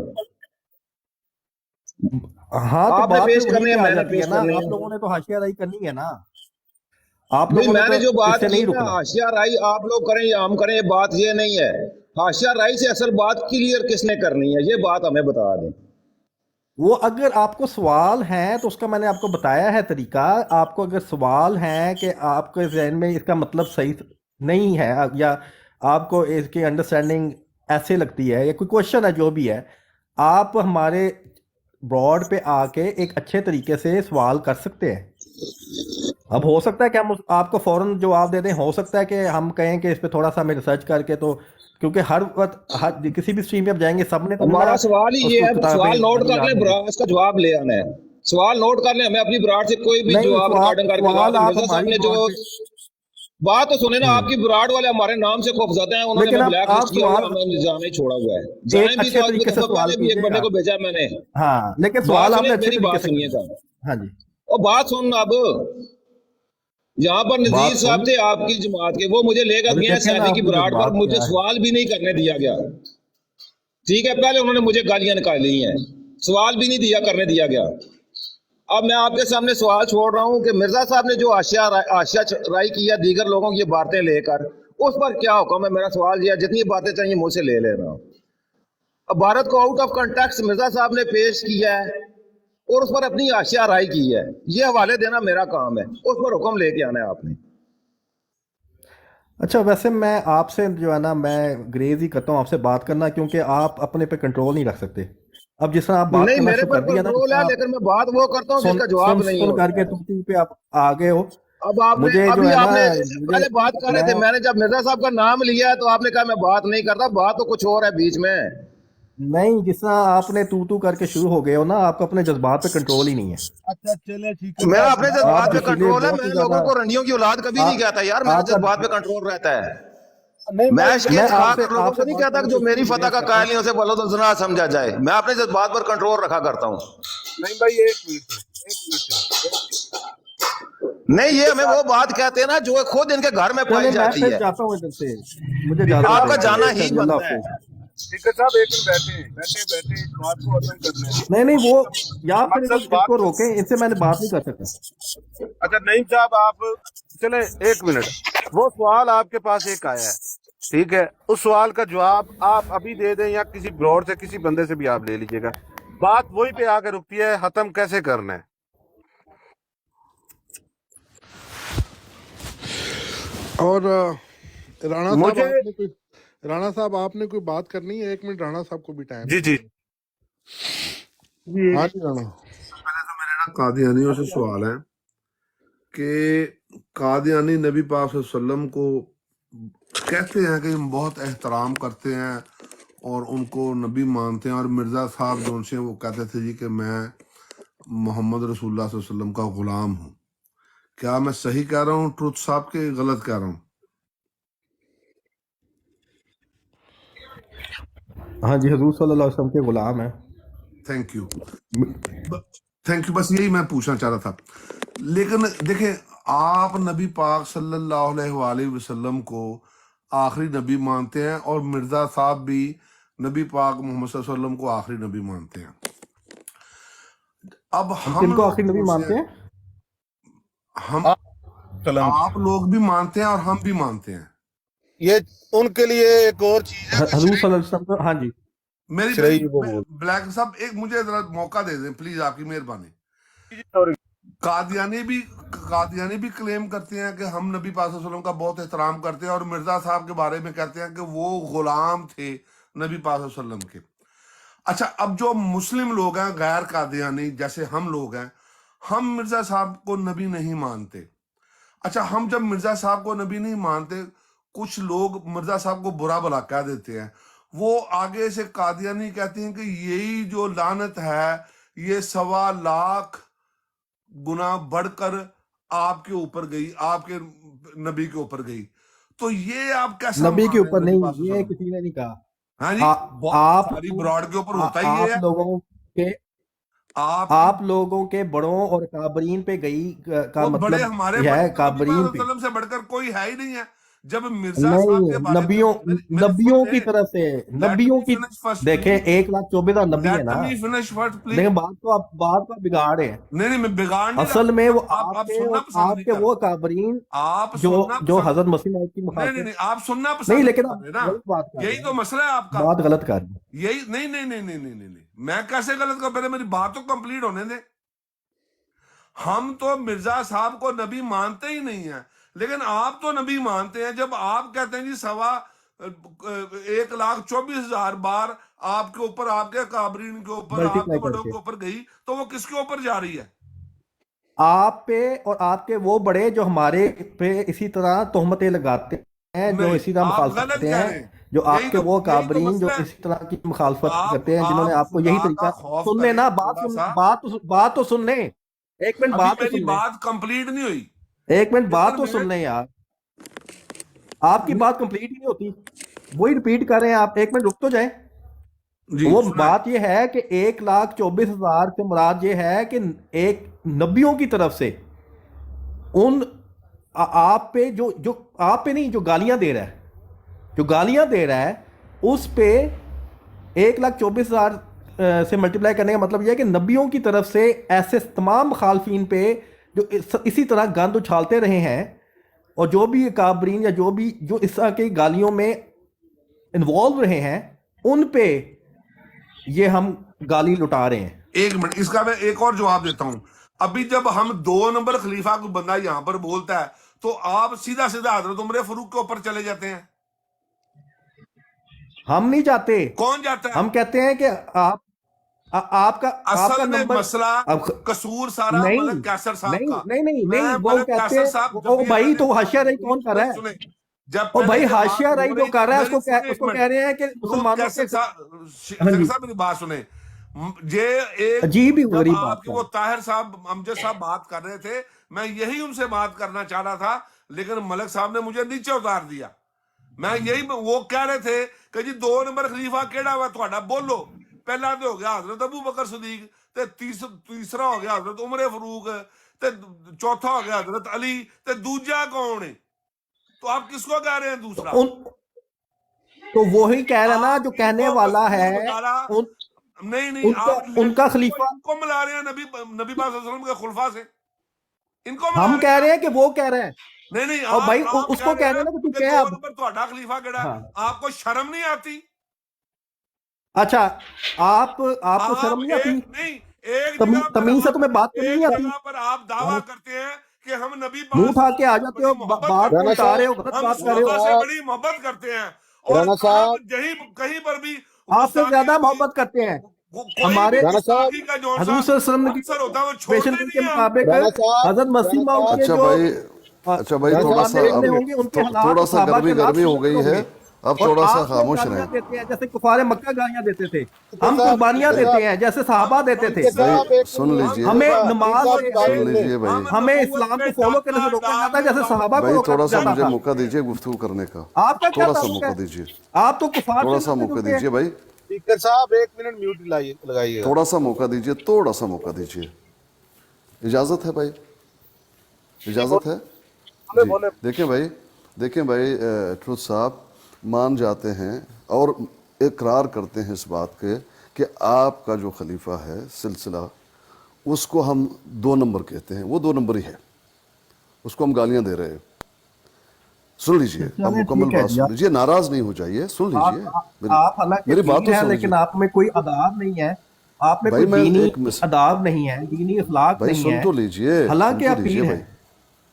ہاں تو آپ نے بات پیش پھر وہیں کرنی ہے، پہ آ میں نے جاتی ہے پیش نا، کرنی آپ ہے؟ لوگوں نے تو حاشیہ رائی کرنی ہے نا، آپ بھائی لوگوں نے میں تو نے جو اس بات سے کی نہیں ہے رکنا۔ حاشیہ رائی آپ لوگ کریں یا ہم کریں، یہ بات یہ نہیں ہے۔ حاشیہ رائی سے اصل بات کلیئر کس نے کرنی ہے، یہ بات ہمیں بتا دیں۔ وہ اگر آپ کو سوال ہیں تو اس کا میں نے آپ کو بتایا ہے طریقہ، آپ کو اگر سوال ہیں کہ آپ کے ذہن میں اس کا مطلب صحیح نہیں ہے، یا آپ کو اس کی انڈرسٹینڈنگ ایسے لگتی ہے، یا کوئی کوشچن ہے جو بھی ہے، آپ ہمارے براڈ پہ آ کے ایک اچھے طریقے سے سوال کر سکتے ہیں۔ اب ہو سکتا ہے کہ ہم آپ کو فوراً جواب دے دیں، ہو سکتا ہے کہ ہم کہیں کہ اس پہ تھوڑا سا ہمیں ریسرچ کر کے، تو کیونکہ ہر وقت کسی بھی اسٹریم پہ آپ جائیں گے، سب نے تو ہمارا سوال ہی اس یہ کو ہے، کتابیں سوال نوٹ کر یاد لیں، ہوں گی۔ اس کا جواب لے آنا ہے۔ سوال نوٹ کر لیں، ہمیں اپنی براڈ سے کوئی بھی نہیں، جواب ریکارڈنگ کر کے لا سوال دیں۔ آپ مرزا صاحب ہماری نے جو براڈ پہ، بات تو سنیں نا، آپ کی براڈ والے ہمارے نام سے خوف زدہ ہیں، انہوں نے لیکن ہمیں اب بلیک لسٹ آپ کیا ہوا ہے، سوال ہمیں جانا ہی چھوڑا ہوا ہے۔ ایک جائیں بھی اچھے تو آج طریقے سے دفعہ سوال پہلے بھی ایک کیجیے بندے گا، کو بھیجا میں نے۔ ہاں، لیکن بات سوال آپ سنیں، نے اچھے میری طریقے بات سے سنیے کیجیے۔ گا، ہاں جی، اور بات سن اب، یہاں پر نذیر بات صاحب سن، تھے آپ کی جماعت کے، وہ مجھے لے کر ابھی گئے ہیں دیکھیں نا سیدی آپ کی کی براڈ پر، جذبات مجھے کیا ہے۔ سوال بھی نہیں کرنے دیا گیا۔ ٹھیک ہے، پہلے انہوں نے مجھے گالیاں نکالی ہیں، سوال بھی نہیں کرنے دیا گیا۔ اب میں آپ کے سامنے سوال چھوڑ رہا ہوں کہ مرزا صاحب نے جو حاشیہ رائی کی ہے دیگر لوگوں کی یہ باتیں لے کر، اس پر کیا حکم ہے؟ میرا سوال یہ ہے، جتنی باتیں چاہیے مجھ سے لے لینا۔ اب بھارت کو آؤٹ آف کنٹیکس مرزا صاحب نے پیش کیا ہے اور اس پر اپنی حاشیہ رائی کی ہے، یہ حوالے دینا میرا کام ہے، اس پر حکم لے کے آنا ہے آپ نے۔ اچھا، ویسے میں آپ سے جو ہے نا، میں گریز ہی کرتا ہوں آپ سے بات کرنا، کیونکہ آپ اپنے پہ کنٹرول نہیں رکھ سکتے۔ اب جس طرح آپ بات نہیں، کرنا میرے شروع پر کر دیا نا، جس کنٹرول ہے، طرح آپ لیکن میں بات وہ کرتا ہوں جس کا جواب نہیں سن کر ہوتا کے ہے۔ تو پہ آپ آ گئے ہو، اب آپ نے مجھے جو ابھی ہے نا، آپ نے مجھے پہلے بات کر رہے تھے، میں نے جب مرزا صاحب کا نام لیا ہے تو آپ نے کہا میں بات نہیں کرتا، بات تو کچھ اور ہے بیچ میں۔ نہیں، جس طرح آپ نے تو کر کے شروع ہو گئے ہو نا، آپ کو اپنے جذبات پہ کنٹرول ہی نہیں ہے۔ اچھا چلے ٹھیک ہے میرا صاحب، اپنے میں آپ جذبات پہ جوشیلے کنٹرول ہے، بہت ہی میں زیادہ، لوگوں کو رنڈیوں کی اولاد کبھی نہیں کہتا یار، میرے آپ کا، جذبات پہ کنٹرول رہتا ہے۔ نہیں میں عشق میں اتقا کر لوگوں آپ کو سے نہیں بات کہتا کہ کرنے جو سے میری فتح گریز کا کرتا قائل ہوں۔ نہیں اسے بلد الزنا سمجھا جائے، میں اپنے جذبات پر کنٹرول رکھا کرتا ہوں۔ نہیں بھائی ایک منٹ ایک نہیں، یہ ہمیں وہ بات کہتے ہیں نا جو خود ان کے گھر میں پائی چلے میں جاتی پھر ہے، جاتا ہوں ادھر سے، مجھے سپیکر اجازت آپ دیں، کا صاحب جانا ایک ہی چلیے، اللہ بنتا ہے۔ حافظ۔ سپیکر صاحب ایک منٹ بیٹھے اس بات کو ختم کر لیں۔ نہیں وہ، یا پھر مقصد ان بات کو روکیں، ان سے میں نے بات نہیں کر سکتا۔ اچھا نعیم صاحب آپ چلے ایک منٹ، وہ سوال آپ کے پاس ایک آیا ہے، ٹھیک ہے، اس سوال کا جواب آپ ابھی دے دیں یا کسی بروڈ سے کسی بندے سے بھی آپ لے لیجئے گا، بات وہی پہ آ کے رکتی ہے، ختم کیسے کرنا ہے؟ اور راणा مجھے साहब आपने कोई बात करनी है? 1 मिनट राणा साहब को भी टाइम जी जी है। हाँ जी राणा। पहले तो मेरे ना कादियानियों से सवाल है कि कादियानी नबी पाक सल्लल्लाहु अलैहि वसल्लम को कहते हैं कि हम बहुत एहतराम करते हैं और उनको नबी मानते हैं, और मिर्ज़ा साहब जो उनसे वो कहते थे जी कि मैं मोहम्मद रसूलुल्लाह सल्लल्लाहु अलैहि वसल्लम का गुलाम हूँ। क्या मैं सही कह रहा हूँ ट्रुथ साहब के गलत कह रहा हूँ? हाँ जी, हजूर सल्लल्लाहु अलैहि वसल्लम के गुलाम हैं। थैंक यू, थैंक यू, बस यही मैं पूछना चाह रहा था। लेकिन देखें, आप नबी पाक सल्लल्लाहु अलैहि वसल्लम को आखिरी नबी मानते हैं और मिर्ज़ा साहब भी नबी पाक मोहम्मद सल्लल्लाहु अलैहि वसल्लम को आखिरी नबी मानते हैं। अब हम हम किनको लोग आखिरी नबी जो से मानते हैं? हम कलम आप लोग भी मानते हैं और हम भी मानते हैं। ये उनके लिए एक और चीज है कि हजूर सल्लल्लाहु अलैहि वसल्लम को, हाँ जी, मेरी श्रेय वो बोल ब्लैक साहब एक मुझे जरा मौका दे दें प्लीज, आपकी मेहरबानी। कादियानी भी क्लेम करते हैं कि हम नबी पाक सल्लल्लाहु अलैहि वसल्लम का बहुत एहतराम करते हैं, और मिर्जा साहब के बारे में कहते हैं कि वो गुलाम थे नबी पाक सल्लल्लाहु अलैहि वसल्लम के। अच्छा, अब जो मुस्लिम लोग हैं गैर कादियानी जैसे हम लोग हैं, हम मिर्जा साहब को नबी नहीं मानते। अच्छा, हम जब मिर्जा साहब को नबी नहीं मानते, कुछ लोग मिर्जा साहब को बुरा भला कह देते हैं, वो आगे से कादियानी कहते हैं कि यही जो लानत है ये 1.25 लाख गुना बढ़कर आपके ऊपर गई, आपके नबी के ऊपर गई। तो ये आप कैसा नबी मान के रहे हैं ऊपर नबी नहीं, पाक सल्लल्लाहु ये अलैहि वसल्लम? किसी ने नहीं कहा। हाँ जी, आप सारी ब्रॉड के ऊपर होता ही ये है। आप आप लोगों के बड़ों और काबरीन पे गई का वो बड़े मतलब हमारे यह बड़े है तो नबी पाक काबरीन पे सल्लल्लाहु अलैहि वसल्लम से बढ़कर कोई है ही नहीं है। जब मिर्जा साहब नहीं, के बारे में मेरी नबियों की तरफ से, नबियों की देखें, 1,24,000 नबी है ना। लेकिन बात को आप बिगाड़ रहे हैं। नहीं मैं बिगाड़ नहीं असल रहा। में वो आप आपके सुनना और पसंद नहीं आपके कर वो रहे। काबरीन आप जो सुनना जो पसंद हजरत मसीह मौद की नहीं मुखालफत नहीं आप सुनना नहीं, पसंद लेकिन कर आप रहे ना। गलत बात कर रहे यही तो हैं, मसला है आपका। बात गलत कर रहे हैं। यही नहीं नहीं नहीं नहीं नहीं नहीं नहीं मैं कैसे गलत कर, पहले मेरी बात तो कंप्लीट होने दे। हम तो मिर्जा साहब को नबी मानते ही नहीं है, लेकिन आप तो नबी मानते हैं। जब आप कहते हैं जी 1,24,000 बार आपके ऊपर, आपके काबरीन के ऊपर, आपके मल्टीप्लाई बड़ों करके के ऊपर गई, तो वो किसके ऊपर जा रही है? आप पे और आपके वो बड़े जो हमारे पे इसी तरह तोहमतें लगाते हैं, जो नहीं, इसी तरह आप मुखालफत गलत करते कह हैं, रहे हैं। जो यही आपके तो वो यही तो काबरीन जो मसला है। इसी तरह की मुखालफत करते हैं, आप जिन्होंने आपको यही खुदा तरीका का खौफ सुनने करें ना, थोड़ा सा। बात तो सुनने, एक मिनट अभी बात तो मेरी सुनने, बात कंप्लीट नहीं हुई। एक मिनट बात तो लेकिन मैं सुनने यार, आपकी बात कंप्लीट ही नहीं होती, वही रिपीट कर रहे हैं आप। एक मिनट रुक तो जाए। जी वो सुनाए। बात ये है कि 1,24,000 से मुराद ये है कि एक नबियों की तरफ से उन आप पे जो जो आप पे नहीं, जो गालियां दे रहा है, जो गालियां दे रहा है, उस पे 1,24,000 से मल्टीप्लाई करने का मतलब यह है कि नबियों की तरफ से ऐसे तमाम मुखालफिन पे जो इसी तरह गंद उछालते रहे हैं, और जो भी काबरीन या जो इस तरह की गालियों में इन्वॉल्व रहे हैं, उन पे ये हम गाली लुटा रहे हैं। एक मिनट, इसका मैं एक और जवाब देता हूं। अभी जब हम 2 नंबर खलीफा को बंदा यहां पर बोलता है, तो आप सीधा सीधा हजरत उमर फारूक के ऊपर चले जाते हैं। हम नहीं जाते, कौन जाता है? हम कहते हैं कि आपका असल में नंबर मसला कसूर सारा नहीं मलक कैसर साहब नहीं का। नहीं नहीं मैं नहीं, वो मलक कहते कैसर हैं साहब ओ भाई, मैंने तो हाशिया रही कौन कर रहा है? सुने, जब ओ भाई पहले ये बात हाशिया रही हो जो रही कर रहा है, मेरी सुने एक उसको कह मिनट, रहे हैं कि मुसलमानों के। हाँ शेख जी, साहब मेरी बात सुने। ये एक अजीब ही हो जब रही बात आपके वो ताहिर साहब अमजद साहब बात कर रहे थे, मैं यही उनसे बात करना चाह रहा था, लेकिन मलक साहब ने मुझे नीचे उतार दिया। मैं यही वो कह रहे थे कि जी 2 नंबर खलीफा केड़ा हुआ ਤੁਹਾਡਾ, बोलो। पहला तो हो गया हजरत अबू बकर सदीक, ते तीसरा हो गया हजरत उमर फारूक, ते चौथा हो गया हजरत अली, ते दूजा कौन है? तो आप किसको कह रहे हैं दूसरा? तो वही कह रहा ना जो कहने वाला है, नहीं आप उनका खलीफा इनको मिला रहे हैं नबी पाक सल्लल्लाहु अलैहि वसल्लम के खुलफा से, इनको मिला हम रहे कह हैं। रहे हैं कि वो कह रहे हैं। नहीं और भाई आप उसको कह रहे हैं ना कि तू कि क्या 2 अब। नंबर ਤੁਹਾਡਾ खलीफा केड़ा? हाँ। आपको शर्म नहीं आती? अच्छा, आपको शर्म नहीं आती? एक जगह पर तमीज से तुम्हें बात करनी नहीं एक आती? जगह पर आप दावा करते हैं کہ ہم نبی منہ پاک اٹھا کے آ جاتے ہو، بڑی محبت بات کو کرتے اٹھا رہے ہیں، ہو، غلط ہم بات کر رہے ہو. صحابہ سے بڑی محبت کرتے ہیں، اور رانا صاحب کہیں پر بھی آپ سے گستاخی زیادہ ہوگی، محبت کرتے ہیں. کوئی بھی ہمارے رانا صاحب گستاخی کا جو سا حضور صلی اللہ علیہ وسلم کی عنصر ہوتا ہے وہ پیشن چھوڑتے کے نہیں ہیں ہم. مطابق رانا صاحب حضرت مسیح رانا موعود صاحب کے اچھا جو بھائی، اچھا بھائی رانا تھوڑا صاحب سا باتیں اب اتنے ہوں گے، ان کے حالات تھوڑا اور سا صحابہ کے حالات گرمی ہو سمجھ گئی لو ہے، گے. اب اور تھوڑا سا آپ لوگ خاموش گالیاں رہیں. دیتے ہیں جیسے کفار مکہ گالیاں دیتے تھے، پیر ہم صاحب قربانیاں پیر بھائی دیتے صاحب ہیں جیسے صحابہ دیتے تھے. پیر بھائی صاحب ایک سن منٹ لیجئے، ہمیں پیر نماز صاحب سے کی بات سن سن لیں. لیجئے بھائی. ہمیں اسلام کو فالو کرنے سے روکا جاتا ہے جیسے صحابہ کو بھائی روکا تھوڑا سا جاتا مجھے تھا. موقع دیجئے گفتگو کرنے کا، آپ کا کیا تھوڑا سا تعلق موقع ہے؟ دیجئے، آپ تو کفار تھوڑا سے سا ملتے موقع جلتے ہیں. دیجئے بھائی، اسپیکر صاحب ایک منٹ میوٹ لگائیے گا. تھوڑا سا موقع دیجئے، تھوڑا سا موقع دیجئے. اجازت ہے بھائی، جی اجازت ہے بولے جی. بولے. دیکھیں بھائی ٹروتھ صاحب مان جاتے ہیں اور اقرار کرتے ہیں اس بات کے کہ آپ کا جو خلیفہ ہے سلسلہ، اس کو ہم 2 نمبر کہتے ہیں، وہ 2 نمبر ہی ہے، اس کو ہم گالیاں دے رہے ہیں. سن لیجئے، اب چلیں مکمل ٹھیک ہے بات جی. سن لیجئے، ناراض نہیں ہو جائیے، سن آپ لیجئے آپ حالانکہ میری بات دین تو ہے سن لیجئے. لیکن آپ میں کوئی آداب نہیں ہے، آپ میں بھائی کوئی میں دینی ایک آداب نہیں ہے، دینی اخلاق بھائی نہیں سن ہے، تو لیجئے، سن حالانکہ تو آپ لیجئے پیر بھائی، ہیں.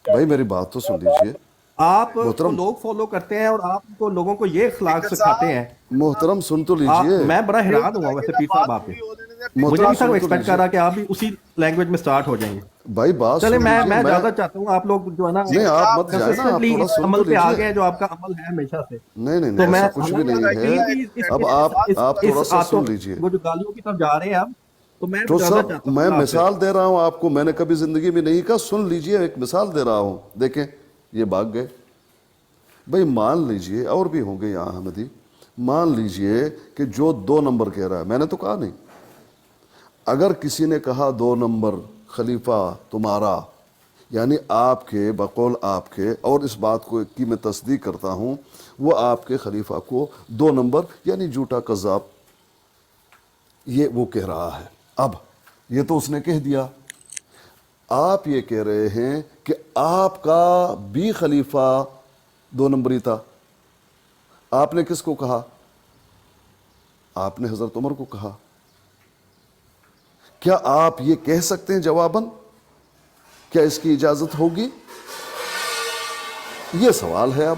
بھائی میری بات تو سن لیجئے. آپ کو محترم لوگ فالو کرتے ہیں اور آپ کو لوگوں کو یہ اخلاق اسپیکر سکھاتے ہیں. محترم سن تو لیجئے. میں بڑا میوٹ حیران ہوا لگائیے ویسے گا، پیر بات صاحب آپ پہ. پوری ہونے دیں. پیر مجھے محترم نہیں صاحب تھا سن تو ایکسپیکٹ کر لیجئے رہا کہ آپ بھی اسی لینگویج میں سٹارٹ ہو جائیں گے. بھائی، بات چلے سن میں لیجئے. میں اجازت چاہتا ہوں، آپ لوگ جو ہے نا نہیں، آپ مت جائیں نا، آپ کنسسٹنٹلی تھوڑا اس سن تو عمل پہ آ لیجئے. گئے جو آپ کا عمل ہے ہمیشہ سے. نہیں نہیں نہیں، تو میں ایسا کچھ بھی حالانکہ نہیں آپ ہے. دین کی اب آپ تھوڑا سا سن لیجئے. وہ جو گالیوں کی طرف جا رہے ہیں اب، تو میں تو اجازت چاہتا صاحب ہوں میں اللہ آپ سے. مثال دے رہا ہوں آپ کو، میں نے کبھی زندگی میں نہیں کہا. سن لیجئے، ایک مثال دے رہا ہوں. دیکھیں یہ بھاگ گئے. بھائی مان لیجئے، اور بھی ہوں گے یہاں احمدی، مان لیجئے کہ جو 2 نمبر کہہ رہا ہے، میں نے تو کہا نہیں. اگر کسی نے کہا 2 نمبر خلیفہ تمہارا، یعنی آپ کے بقول آپ کے، اور اس بات کو کی میں تصدیق کرتا ہوں، وہ آپ کے خلیفہ کو 2 نمبر یعنی جھوٹا کذاب، یہ وہ کہہ رہا ہے. اب یہ تو اس نے کہہ دیا. آپ یہ کہہ رہے ہیں کہ آپ کا بھی خلیفہ 2 نمبری تھا. آپ نے کس کو کہا؟ آپ نے حضرت عمر کو کہا. کیا آپ یہ کہہ سکتے ہیں جواباً؟ کیا اس کی اجازت ہوگی؟ یہ سوال ہے. اب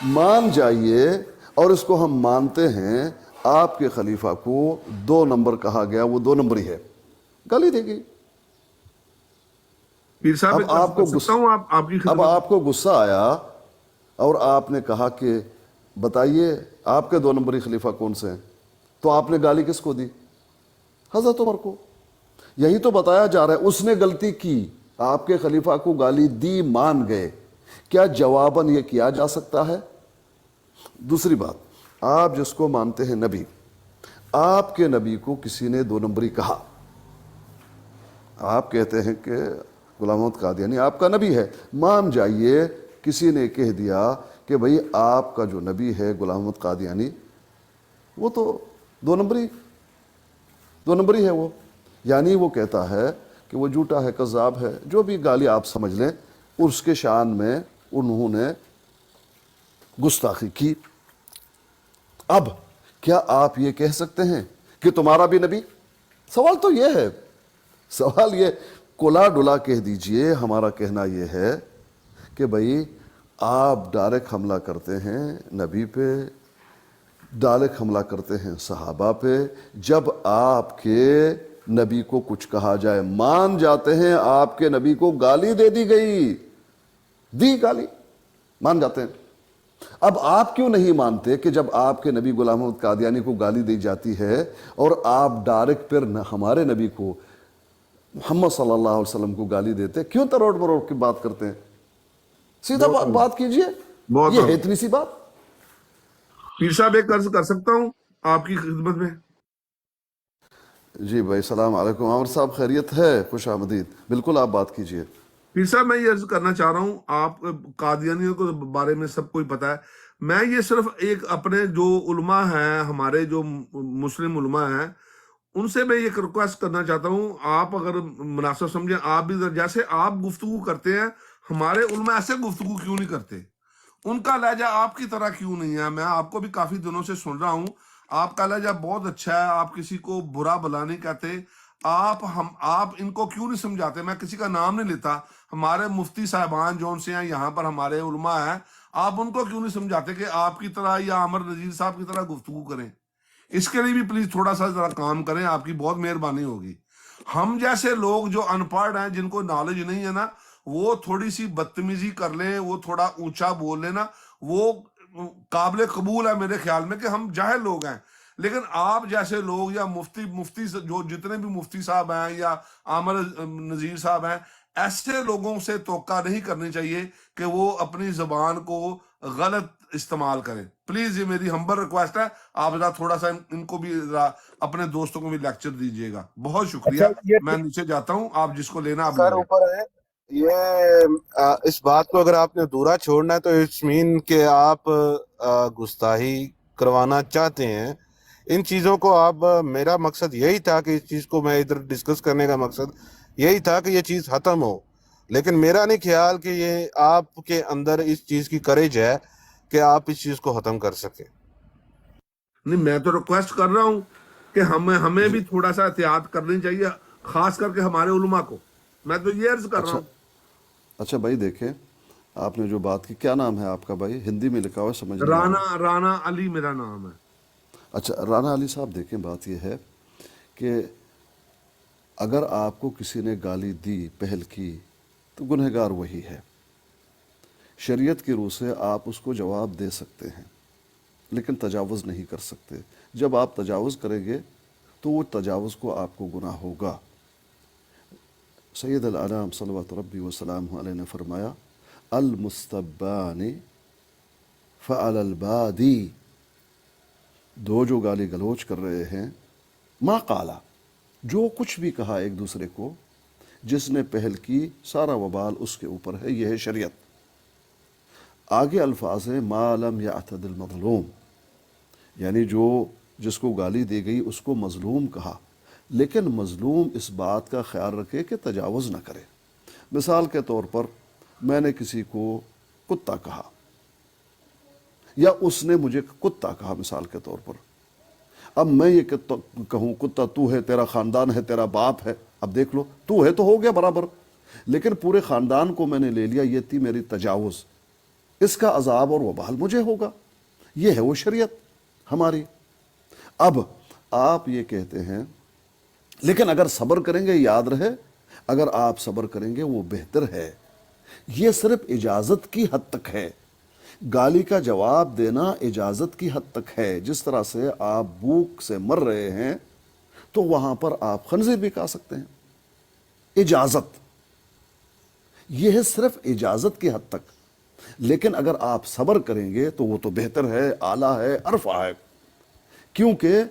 مان جائیے، اور اس کو ہم مانتے ہیں، آپ کے خلیفہ کو 2 نمبر کہا گیا، وہ 2 نمبری ہے، گالی دے گی. پیر صاحب اب آپ کر کو سکتا ہوں آپ کی اب خدمت آپ کو غصہ آیا اور آپ نے کہا کہ بتائیے آپ کے 2 نمبری خلیفہ کون سے ہیں؟ تو آپ نے گالی کس کو دی؟ حضرت عمر کو. یہی تو بتایا جا رہا ہے اس نے غلطی کی، آپ کے خلیفہ کو گالی دی، مان گئے. کیا جواباً یہ کیا جا سکتا ہے؟ دوسری بات، آپ جس کو مانتے ہیں نبی، آپ کے نبی کو کسی نے 2 نمبری کہا. آپ کہتے ہیں کہ غلام محمد قادیانی آپ کا نبی ہے. مان جائیے کسی نے کہہ دیا کہ بھئی آپ کا جو نبی ہے غلام محمد قادیانی، وہ تو 2 نمبری ہے وہ، یعنی وہ کہتا ہے کہ وہ جھوٹا ہے، کذاب ہے، جو بھی گالی آپ سمجھ لیں. اس کے شان میں انہوں نے گستاخی کی. اب کیا آپ یہ کہہ سکتے ہیں کہ تمہارا بھی نبی؟ سوال تو یہ ہے، سوال یہ کلا ڈلا کہہ دیجئے. ہمارا کہنا یہ ہے کہ بھئی آپ ڈائریکٹ حملہ کرتے ہیں نبی پہ، ڈائریکٹ حملہ کرتے ہیں صحابہ پہ. جب آپ کے نبی کو کچھ کہا جائے، مان جاتے ہیں آپ کے نبی کو گالی دے دی گئی، دی گالی، مان جاتے ہیں. اب آپ کیوں نہیں مانتے کہ جب آپ کے نبی غلام محمد قادیانی کو گالی دی جاتی ہے اور آپ ڈائریکٹ پھر ہمارے نبی کو محمد صلی اللہ علیہ وسلم کو گالی دیتے، کیوں تروڑ مروڑ کی بات کرتے ہیں؟ سیدھا بات کیجئے. یہ ہے اتنی سی بات. پیر صاحب ایک عرض کر سکتا ہوں آپ کی خدمت میں؟ جی بھائی، السلام علیکم. عامر صاحب خیریت ہے؟ خوش آمدید. بالکل آپ بات کیجئے. پیر صاحب میں یہ عرض کرنا چاہ رہا ہوں، آپ قادیانیوں کے بارے میں سب کو پتا ہے. میں یہ صرف ایک اپنے جو علماء ہیں، ہمارے جو مسلم علماء ہیں، ان سے میں ایک ریکویسٹ کرنا چاہتا ہوں. آپ اگر مناسب سمجھیں، آپ بھی جیسے آپ گفتگو کرتے ہیں، ہمارے علماء ایسے گفتگو کیوں نہیں کرتے؟ ان کا لہجہ آپ کی طرح کیوں نہیں ہے؟ میں آپ کو بھی کافی دنوں سے سن رہا ہوں، آپ کا لہجہ بہت اچھا ہے، آپ کسی کو برا بلا نہیں کہتے، آپ ان کو کیوں نہیں سمجھاتے؟ میں کسی کا نام نہیں لیتا، ہمارے مفتی صاحبان جو سے ہیں یہاں پر، ہمارے علماء ہیں، آپ ان کو کیوں نہیں سمجھاتے کہ آپ کی طرح یا عامر نذیر صاحب کی طرح گفتگو کریں؟ اس کے لیے بھی پلیز تھوڑا سا ذرا کام کریں، آپ کی بہت مہربانی ہوگی۔ ہم جیسے لوگ جو ان پڑھ ہیں، جن کو نالج نہیں ہے نا، وہ تھوڑی سی بدتمیزی کر لیں، وہ تھوڑا اونچا بول لیں نا، وہ قابل قبول ہے میرے خیال میں کہ ہم جاہل لوگ ہیں۔ لیکن آپ جیسے لوگ یا مفتی جو جتنے بھی مفتی صاحب ہیں یا عامر نذیر صاحب ہیں، ایسے لوگوں سے توقع نہیں کرنی چاہیے کہ وہ اپنی زبان کو غلط استعمال کریں۔ پلیز یہ میری ہمبل ریکویسٹ ہے، آپ ذرا تھوڑا سا ان کو بھی ذرا اپنے دوستوں کو بھی لیکچر دیجیے گا۔ بہت شکریہ، اچھا یہ میں نیچے جاتا ہوں، آپ جس کو لینا آپ لے سر لیں۔ اوپر ہے یہ اس بات کو اگر آپ نے دورہ چھوڑنا ہے تو اٹس مین کہ آپ گستاخی کروانا چاہتے ہیں ان چیزوں کو۔ آپ میرا مقصد یہی تھا کہ اس چیز کو میں ادھر ڈسکس کرنے کا مقصد یہی تھا کہ یہ چیز ختم ہو، لیکن میرا نہیں خیال کہ یہ آپ کے اندر اس چیز کی کریج ہے کہ آپ اس چیز کو ختم کر سکیں۔ نہیں، میں تو ریکویسٹ کر رہا ہوں کہ ہمیں بھی تھوڑا سا احتیاط کرنی چاہیے، خاص کر کے ہمارے علماء کو۔ میں تو یہ عرض کر رہا اچھا ہوں۔ اچھا بھائی دیکھیں، آپ نے جو بات کی، کیا نام ہے آپ کا بھائی؟ ہندی میں لکھا ہوا ہے، سمجھ نہیں آ رہا۔ رانا علی میرا نام ہے۔ اچھا رانا علی صاحب، دیکھیں بات یہ ہے کہ اگر آپ کو کسی نے گالی دی، پہل کی، تو گنہگار وہی ہے۔ شریعت کی روح سے آپ اس کو جواب دے سکتے ہیں، لیکن تجاوز نہیں کر سکتے۔ جب آپ تجاوز کریں گے تو وہ تجاوز کو آپ کو گناہ ہوگا۔ سید الانام صلوات ربی وسلامہ علیہ نے فرمایا، المستبان فعل البادی، دو جو گالی گلوچ کر رہے ہیں، ما قالا، جو کچھ بھی کہا ایک دوسرے کو، جس نے پہل کی سارا وبال اس کے اوپر ہے، یہ ہے شریعت۔ آگے الفاظ ہیں ما لم یعتد المظلوم، یعنی جس کو گالی دی گئی اس کو مظلوم کہا، لیکن مظلوم اس بات کا خیال رکھے کہ تجاوز نہ کرے۔ مثال کے طور پر میں نے کسی کو کتا کہا، یا اس نے مجھے کتا کہا مثال کے طور پر، اب میں یہ کہوں کتا تو ہے، تیرا خاندان ہے، تیرا باپ ہے، اب دیکھ لو تو ہے تو ہو گیا برابر، لیکن پورے خاندان کو میں نے لے لیا، یہ تھی میری تجاوز، اس کا عذاب اور وبال مجھے ہوگا۔ یہ ہے وہ شریعت ہماری۔ اب آپ یہ کہتے ہیں، لیکن اگر صبر کریں گے، یاد رہے اگر آپ صبر کریں گے وہ بہتر ہے۔ یہ صرف اجازت کی حد تک ہے، گالی کا جواب دینا اجازت کی حد تک ہے۔ جس طرح سے آپ بھوک سے مر رہے ہیں تو وہاں پر آپ خنزیر بھی کھا سکتے ہیں، اجازت، یہ ہے صرف اجازت کی حد تک۔ لیکن اگر آپ صبر کریں گے تو وہ تو بہتر ہے، اعلیٰ ہے، عرفہ ہے، کیونکہ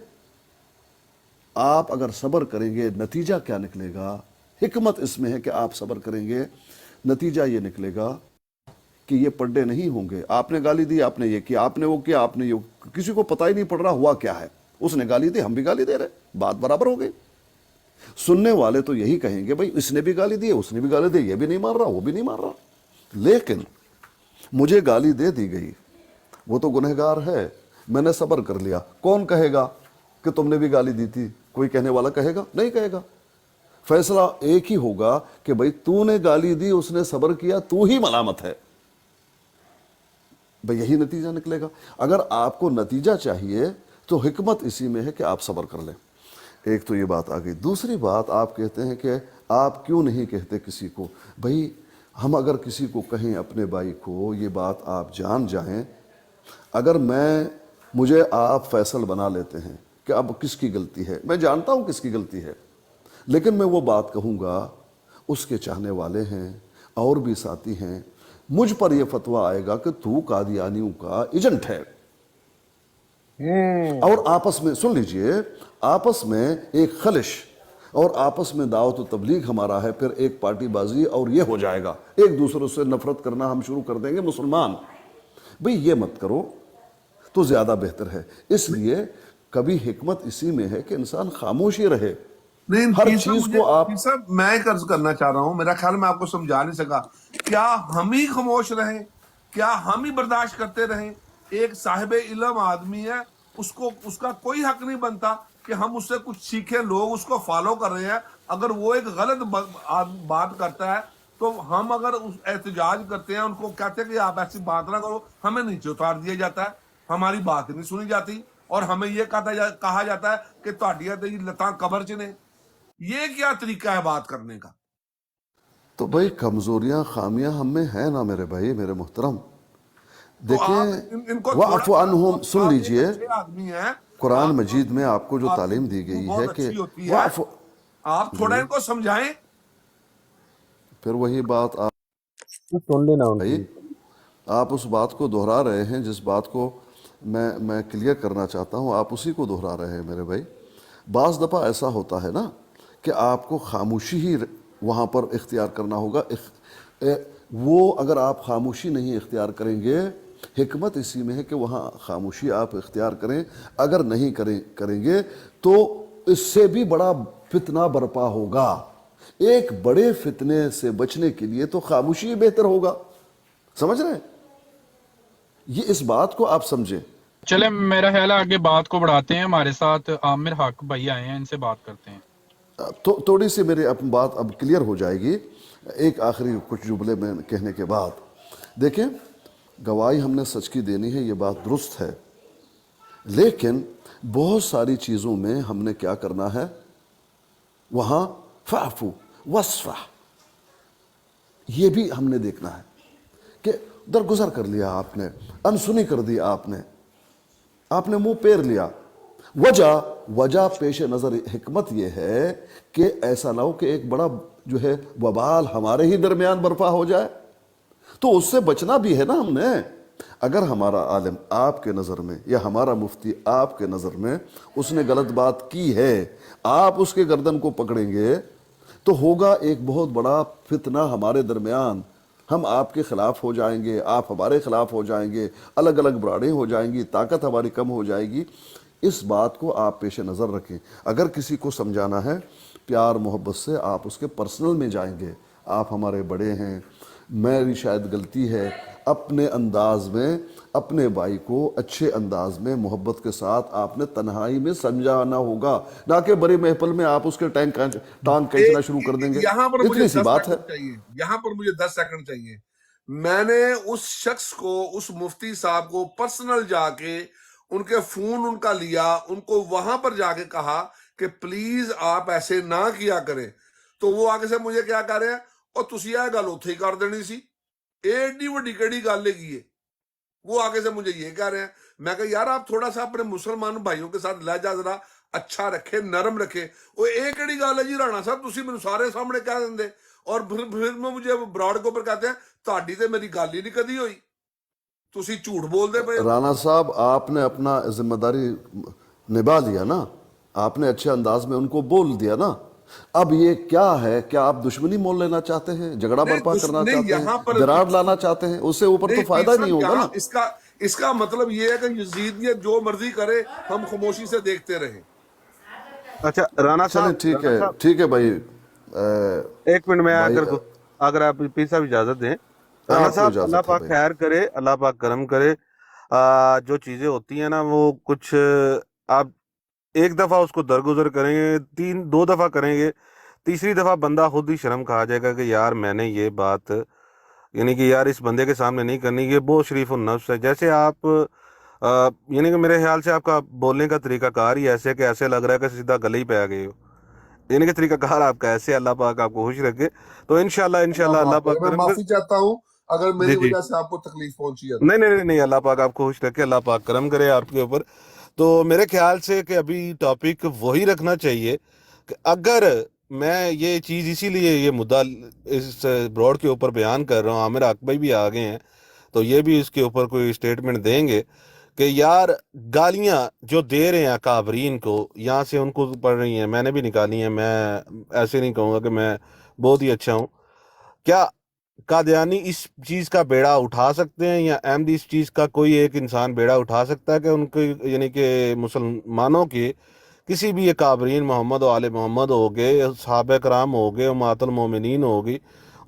آپ اگر صبر کریں گے نتیجہ کیا نکلے گا؟ حکمت اس میں ہے کہ آپ صبر کریں گے، نتیجہ یہ نکلے گا کہ یہ پڈے نہیں ہوں گے۔ آپ نے گالی دی، آپ نے یہ کیا، آپ نے وہ کیا، آپ نے یہ، کسی کو پتہ ہی نہیں پڑ رہا ہوا کیا ہے۔ اس نے گالی دی، ہم بھی گالی دے رہے، بات برابر ہو گئی۔ سننے والے تو یہی کہیں گے بھائی اس نے بھی گالی دی، اس نے بھی گالی دی، یہ بھی نہیں مان رہا، وہ بھی نہیں مان رہا۔ لیکن مجھے گالی دے دی گئی، وہ تو گنہگار ہے، میں نے صبر کر لیا۔ کون کہے گا کہ تم نے بھی گالی دی تھی؟ کوئی کہنے والا کہے گا؟ نہیں کہے گا۔ فیصلہ ایک ہی ہوگا کہ بھائی تو نے گالی دی، اس نے صبر کیا، تو ہی ملامت ہے، بھائی یہی نتیجہ نکلے گا۔ اگر آپ کو نتیجہ چاہیے تو حکمت اسی میں ہے کہ آپ صبر کر لیں۔ ایک تو یہ بات آ گئی۔ دوسری بات، آپ کہتے ہیں کہ آپ کیوں نہیں کہتے کسی کو؟ بھائی ہم اگر کسی کو کہیں اپنے بھائی کو، یہ بات آپ جان جائیں، اگر مجھے آپ فیصل بنا لیتے ہیں کہ اب کس کی غلطی ہے، میں جانتا ہوں کس کی غلطی ہے، لیکن میں وہ بات کہوں گا، اس کے چاہنے والے ہیں اور بھی ساتھی ہیں، مجھ پر یہ فتویٰ آئے گا کہ تو قادیانیوں کا ایجنٹ ہے، اور آپس میں سن لیجئے، آپس میں ایک خلش اور آپس میں دعوت و تبلیغ ہمارا ہے، پھر ایک پارٹی بازی اور یہ ہو جائے گا، ایک دوسرے سے نفرت کرنا ہم شروع کر دیں گے مسلمان۔ بھئی یہ مت کرو تو زیادہ بہتر ہے۔ اس لیے کبھی حکمت اسی میں ہے کہ انسان خاموشی رہے، نہیں ہر پیر صاحب، چیز کو آپ، پیر صاحب میں ایک عرض کرنا چاہ رہا ہوں، میرا خیال میں آپ کو سمجھا نہیں سکا، کیا ہم ہی خاموش رہیں؟ کیا ہم ہی برداشت کرتے رہیں؟ ایک صاحب علم آدمی ہے، اس کا کوئی حق نہیں بنتا کہ ہم اس سے کچھ سیکھیں, لوگ اس کو فالو کر رہے ہیں. اگر وہ ایک غلط بات کرتا ہے تو ہم اگر احتجاج کرتے ہیں, ان کو کہتے ہیں کہ آپ ایسی بات نہ کرو, ہمیں نیچے اتار دیا جاتا ہے, ہماری بات نہیں سنی جاتی, اور ہمیں یہ کہا جاتا ہے کہ تہاڈیاں تے لتاں قبر چ نے. یہ کیا طریقہ ہے بات کرنے کا؟ تو بھائی کمزوریاں خامیاں ہم میں ہیں نا میرے بھائی میرے محترم. تو آپ دیکھیں ان کو تھوڑا وَاعْفُ سا, عَنْهُمْ, سن آپ ایک لیجئے, اچھے آدمی ہیں, قرآن آپ مجید میں آپ کو جو آپ کی تعلیم دی گفتگو گئی ہے بہت کہ اچھی ہوتی ہے, وَاعْفُ, آپ تھوڑا جی ان کو سمجھائیں. پھر وہی بات آپ سن لینا ان بھائی, کی. آپ اس بات کو دہرا رہے ہیں جس بات کو میں کلیئر کرنا چاہتا ہوں, آپ اسی کو دہرا رہے ہیں میرے بھائی. بعض دفعہ ایسا ہوتا ہے نا کہ آپ کو خاموشی ہی وہاں پر اختیار کرنا ہوگا. وہ اگر آپ خاموشی نہیں اختیار کریں گے, حکمت اسی میں ہے کہ وہاں خاموشی آپ اختیار کریں. اگر نہیں کریں گے تو اس سے بھی بڑا فتنہ برپا ہوگا. ایک بڑے فتنے سے بچنے کے لیے تو خاموشی ہی بہتر ہوگا. سمجھ رہے ہیں؟ یہ اس بات کو آپ سمجھیں. چلے میرا خیال ہے آگے بات کو بڑھاتے ہیں. ہمارے ساتھ عامر حق بھائی آئے ہیں, ان سے بات کرتے ہیں. تھوڑی سی میری بات اب کلیئر ہو جائے گی ایک آخری کچھ جملے میں کہنے کے بعد. دیکھیں, گواہی ہم نے سچ کی دینی ہے, یہ بات درست ہے, لیکن بہت ساری چیزوں میں ہم نے کیا کرنا ہے, وہاں فعفو وصفح, یہ بھی ہم نے دیکھنا ہے کہ درگزر کر لیا آپ نے, انسنی کر دی آپ نے منہ پیر لیا. وجہ پیش نظر حکمت یہ ہے کہ ایسا نہ ہو کہ ایک بڑا جو ہے وبال ہمارے ہی درمیان برپا ہو جائے. تو اس سے بچنا بھی ہے نا ہم نے. اگر ہمارا عالم آپ کے نظر میں یا ہمارا مفتی آپ کے نظر میں اس نے غلط بات کی ہے, آپ اس کے گردن کو پکڑیں گے تو ہوگا ایک بہت بڑا فتنہ ہمارے درمیان. ہم آپ کے خلاف ہو جائیں گے, آپ ہمارے خلاف ہو جائیں گے, الگ الگ براڑیں ہو جائیں گی, طاقت ہماری کم ہو جائے گی. اس بات کو آپ پیش نظر رکھیں. اگر کسی کو سمجھانا ہے پیار محبت سے, آپ اس کے پرسنل میں جائیں گے. آپ ہمارے بڑے ہیں, میری شاید غلطی ہے, اپنے انداز میں اپنے بھائی کو اچھے انداز میں محبت کے ساتھ آپ نے تنہائی میں سمجھانا ہوگا, نہ کہ بڑی محفل میں آپ اس کے ٹانگ کھینچنا شروع کر دیں گے. یہاں پر مجھے اتنی سی 10 بات ہے. سیکنڈ چاہیے, یہاں پر مجھے 10 سیکنڈ چاہیے. میں نے اس شخص کو, اس مفتی صاحب کو پرسنل جا کے ان کے فون ان کا لیا, ان کو وہاں پر جا کے کہا کہ پلیز آپ ایسے نہ کیا کریں. تو وہ آگے سے مجھے کیا کہہ رہے ہیں, اور تسی یہ گل اتھے ہی کر دینی سی, ایڈی وڈی کیڑی گل ہے. وہ آگے سے مجھے یہ کہہ رہے ہیں. میں کہا یار آپ تھوڑا سا اپنے مسلمان بھائیوں کے ساتھ لہجہ ذرا اچھا رکھے, نرم رکھے. وہ ایک کیڑی گل ہے جی رانا صاحب, تسی مینوں سارے سامنے کہہ دیں, اور پھر مجھے براڈ کے اوپر کہتے ہیں تہاڈی تے میری گل ہی نہیں کدی ہوئی, تسی جھوٹ بول دے پے. رانا صاحب آپ نے اپنا ذمہ داری نبھا لیا نا, آپ نے اچھے انداز میں ان کو بول دیا نا. اب یہ کیا ہے, کیا آپ دشمنی مول لینا چاہتے ہیں, جھگڑا برپا کرنا نہیں, چاہتے ہیں, یہاں پر دراڑ لانا چاہتے ہیں؟ اس سے اوپر تو نہیں پیر فائدہ ہی نہیں صاحب, ہوگا یہاں نا. اس کا مطلب یہ ہے کہ یزیدیت جو مرضی کرے ہم خاموشی سے دیکھتے رہیں. اچھا رانا چلیں صاحب, ٹھیک ہے بھائی. ایک منٹ میں بھائی اگر آپ پیر صاحب اجازت دیں. رانا آپ کو صاحب اللہ اجازت ہے پاک بھائی. خیر کرے, اللہ پاک کرم کرے. جو چیزیں ہوتی ہیں نا وہ کچھ آپ ایک دفعہ اس کو درگزر کریں گے, 2 دفعہ کریں گے, تیسری دفعہ بندہ خود ہی شرم کھا جائے گا کہ یار میں نے یہ بات یعنی کہ یار اس بندے کے سامنے نہیں کرنی. یہ بہت شریف النفس ہے. جیسے آپ یعنی کہ میرے خیال سے آپ کا بولنے کا طریقہ کار ہی ایسے کہ ایسے لگ رہا ہے کہ سیدھا گلے ہی پہ آ گئے ہو. یعنی کہ طریقہ کار آپ کا ایسے, اللہ پاک آپ کو خوش رکھے. تو انشاءاللہ اللہ پاک میں کرم کر. معافی چاہتا ہوں اگر جی میری جی, وجہ سے آپ کو تکلیف پہنچی ہے. نہیں نہیں نہیں, اللہ پاک آپ کو خوش رکھے, اللہ پاک کرم کرے آپ کے اوپر. تو میرے خیال سے کہ ابھی ٹاپک وہی رکھنا چاہیے کہ اگر میں یہ چیز اسی لیے یہ مدعا اس براڈ کے اوپر بیان کر رہا ہوں, عامر حق بھائی بھی آگے ہیں تو یہ بھی اس کے اوپر کوئی اسٹیٹمنٹ دیں گے کہ یار گالیاں جو دے رہے ہیں کابرین کو, یہاں سے ان کو پڑھ رہی ہیں, میں نے بھی نکالی ہیں. میں ایسے نہیں کہوں گا کہ میں بہت ہی اچھا ہوں. کیا قادیانی اس چیز کا بیڑا اٹھا سکتے ہیں, یا احمدی اس چیز کا کوئی ایک انسان بیڑا اٹھا سکتا ہے کہ ان کے یعنی کہ مسلمانوں کے کسی بھی کابرین محمد و آل محمد ہو گئے, صحابہ کرام ہو گئے, امہات المومنین ہو گئی,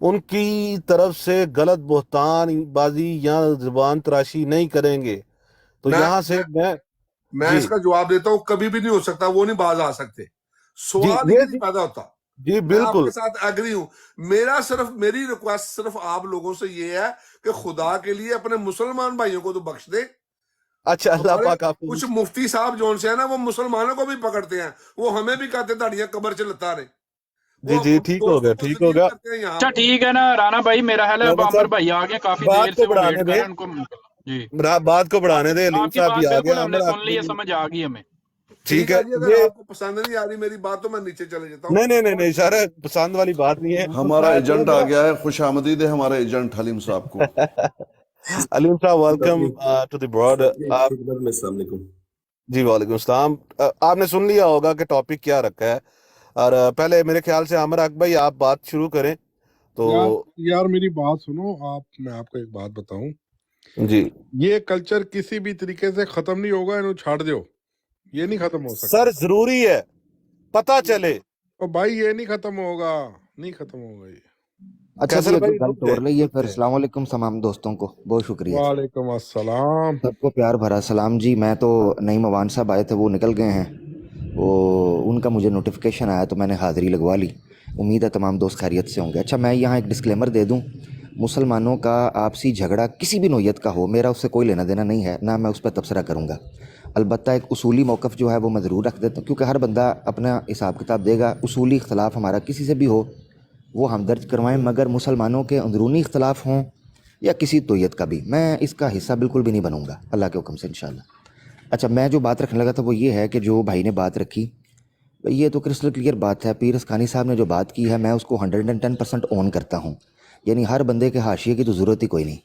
ان کی طرف سے غلط بہتان بازی یا زبان تراشی نہیں کریں گے؟ تو میں یہاں سے میں मैं जी इसका जवाब देता हूँ, कभी भी नहीं हो सकता, वो नहीं बाज आ सकते, जी सवाल ही ये नहीं पैदा होता। जी मैं बिल्कुल आपके साथ एग्री हूं। मेरी रिक्वेस्ट सिर्फ आप लोगों से ये है कि खुदा के लिए अपने मुसलमान भाइयों को तो बख्श दे। अच्छा अल्लाह हमारे पाक आपको कुछ मुफ्ती साहब जो से है ना, वो मुसलमानों को भी पकड़ते हैं, वो हमें भी कहते दाढ़ियां कब्र से लता रहे, जी वो जी ठीक हो गया दोस्तों को ठीक हो जलील गया। करते हैं यहाँ अच्छा पे। ठीक है ना राना भाई, मेरा ख्याल है अब राना आमिर साहब भाई आ गए, काफी बात देर को से वो बढ़ाने वेट कर रहे दे, हैं उनको जी। बात को बढ़ाने दे, अलीम आपकी साहब बात भी आ बिल्कुल गया, हमने आमिर सुन ली है, हक समझ आ गई हमें। ठीक ठीक है है। जी, अगर ये आपको पसंद नहीं आ रही मेरी बात तो मैं नीचे चले जाता हूँ। नहीं नहीं सर, पसंद वाली बात नहीं है। हमारा मैं एजेंट तो आ गया है, खुश आमदीद है हमारे एजेंट हलीम साहब को। अलीम साहब वेलकम टू द ब्रॉड। आप जी वालेकुम अस्सलाम। आपने सुन लिया होगा कि टॉपिक क्या रखा है, और पहले मेरे ख्याल से आमिर हक भाई आप बात शुरू करें तो। यार मेरी बात सुनो आप, मैं आपको एक बात बताऊं, जी ये कल्चर किसी भी तरीके से खत्म नहीं होगा, इन्हें छाड़ दो, ये नहीं खत्म हो सकता। सर जरूरी है पता चले। और भाई ये नहीं खत्म होगा, नहीं खत्म होगा ये। अच्छा जी, कैसर अगर भाई गल रुक तोड़ जाए लईए रुक फिर जाए। अस्सलाम वालेकुम तमाम दोस्तों को, बहुत शुक्रिया जी, वालेकुम अस्सलाम। सबको प्यार भरा सलाम जी। मैं तो नईम अवान साहब आए थे, वो निकल गए हैं, वो उनका मुझे नोटिफिकेशन आया तो मैंने हाज़िरी लगवा ली। उम्मीद है तमाम दोस्त खैरियत से होंगे। अच्छा, मैं यहाँ एक डिस्क्लेमर दे दूँ, मुसलमानों का आपसी झगड़ा किसी भी नोयत का हो, मेरा उससे कोई लेना देना नहीं है, ना मैं उस पर तबसरा करूँगा। अलबत्ता एक उसूली मौक़िफ़ जो है वो मैं ज़रूर रख देता हूँ, क्योंकि हर बंदा अपना हिसाब किताब देगा। उसूली इख्तलाफ हमारा किसी से भी हो वो हम दर्ज करवाएं, मगर मुसलमानों के अंदरूनी इख्तलाफ हों या किसी तोयत का भी, मैं इसका हिस्सा बिल्कुल भी नहीं बनूंगा, अल्लाह के हुक्म से इंशाल्लाह। अच्छा, मैं जो बात रखने लगा था वो ये है कि जो भाई ने बात रखी, ये तो क्रिस्टल क्लियर बात है। पीर अस्कानी साहब ने जो बात की है, मैं उसको 110% ऑन करता हूँ। यानी हर बंदे के हाशिए की तो ज़रूरत ही कोई नहीं।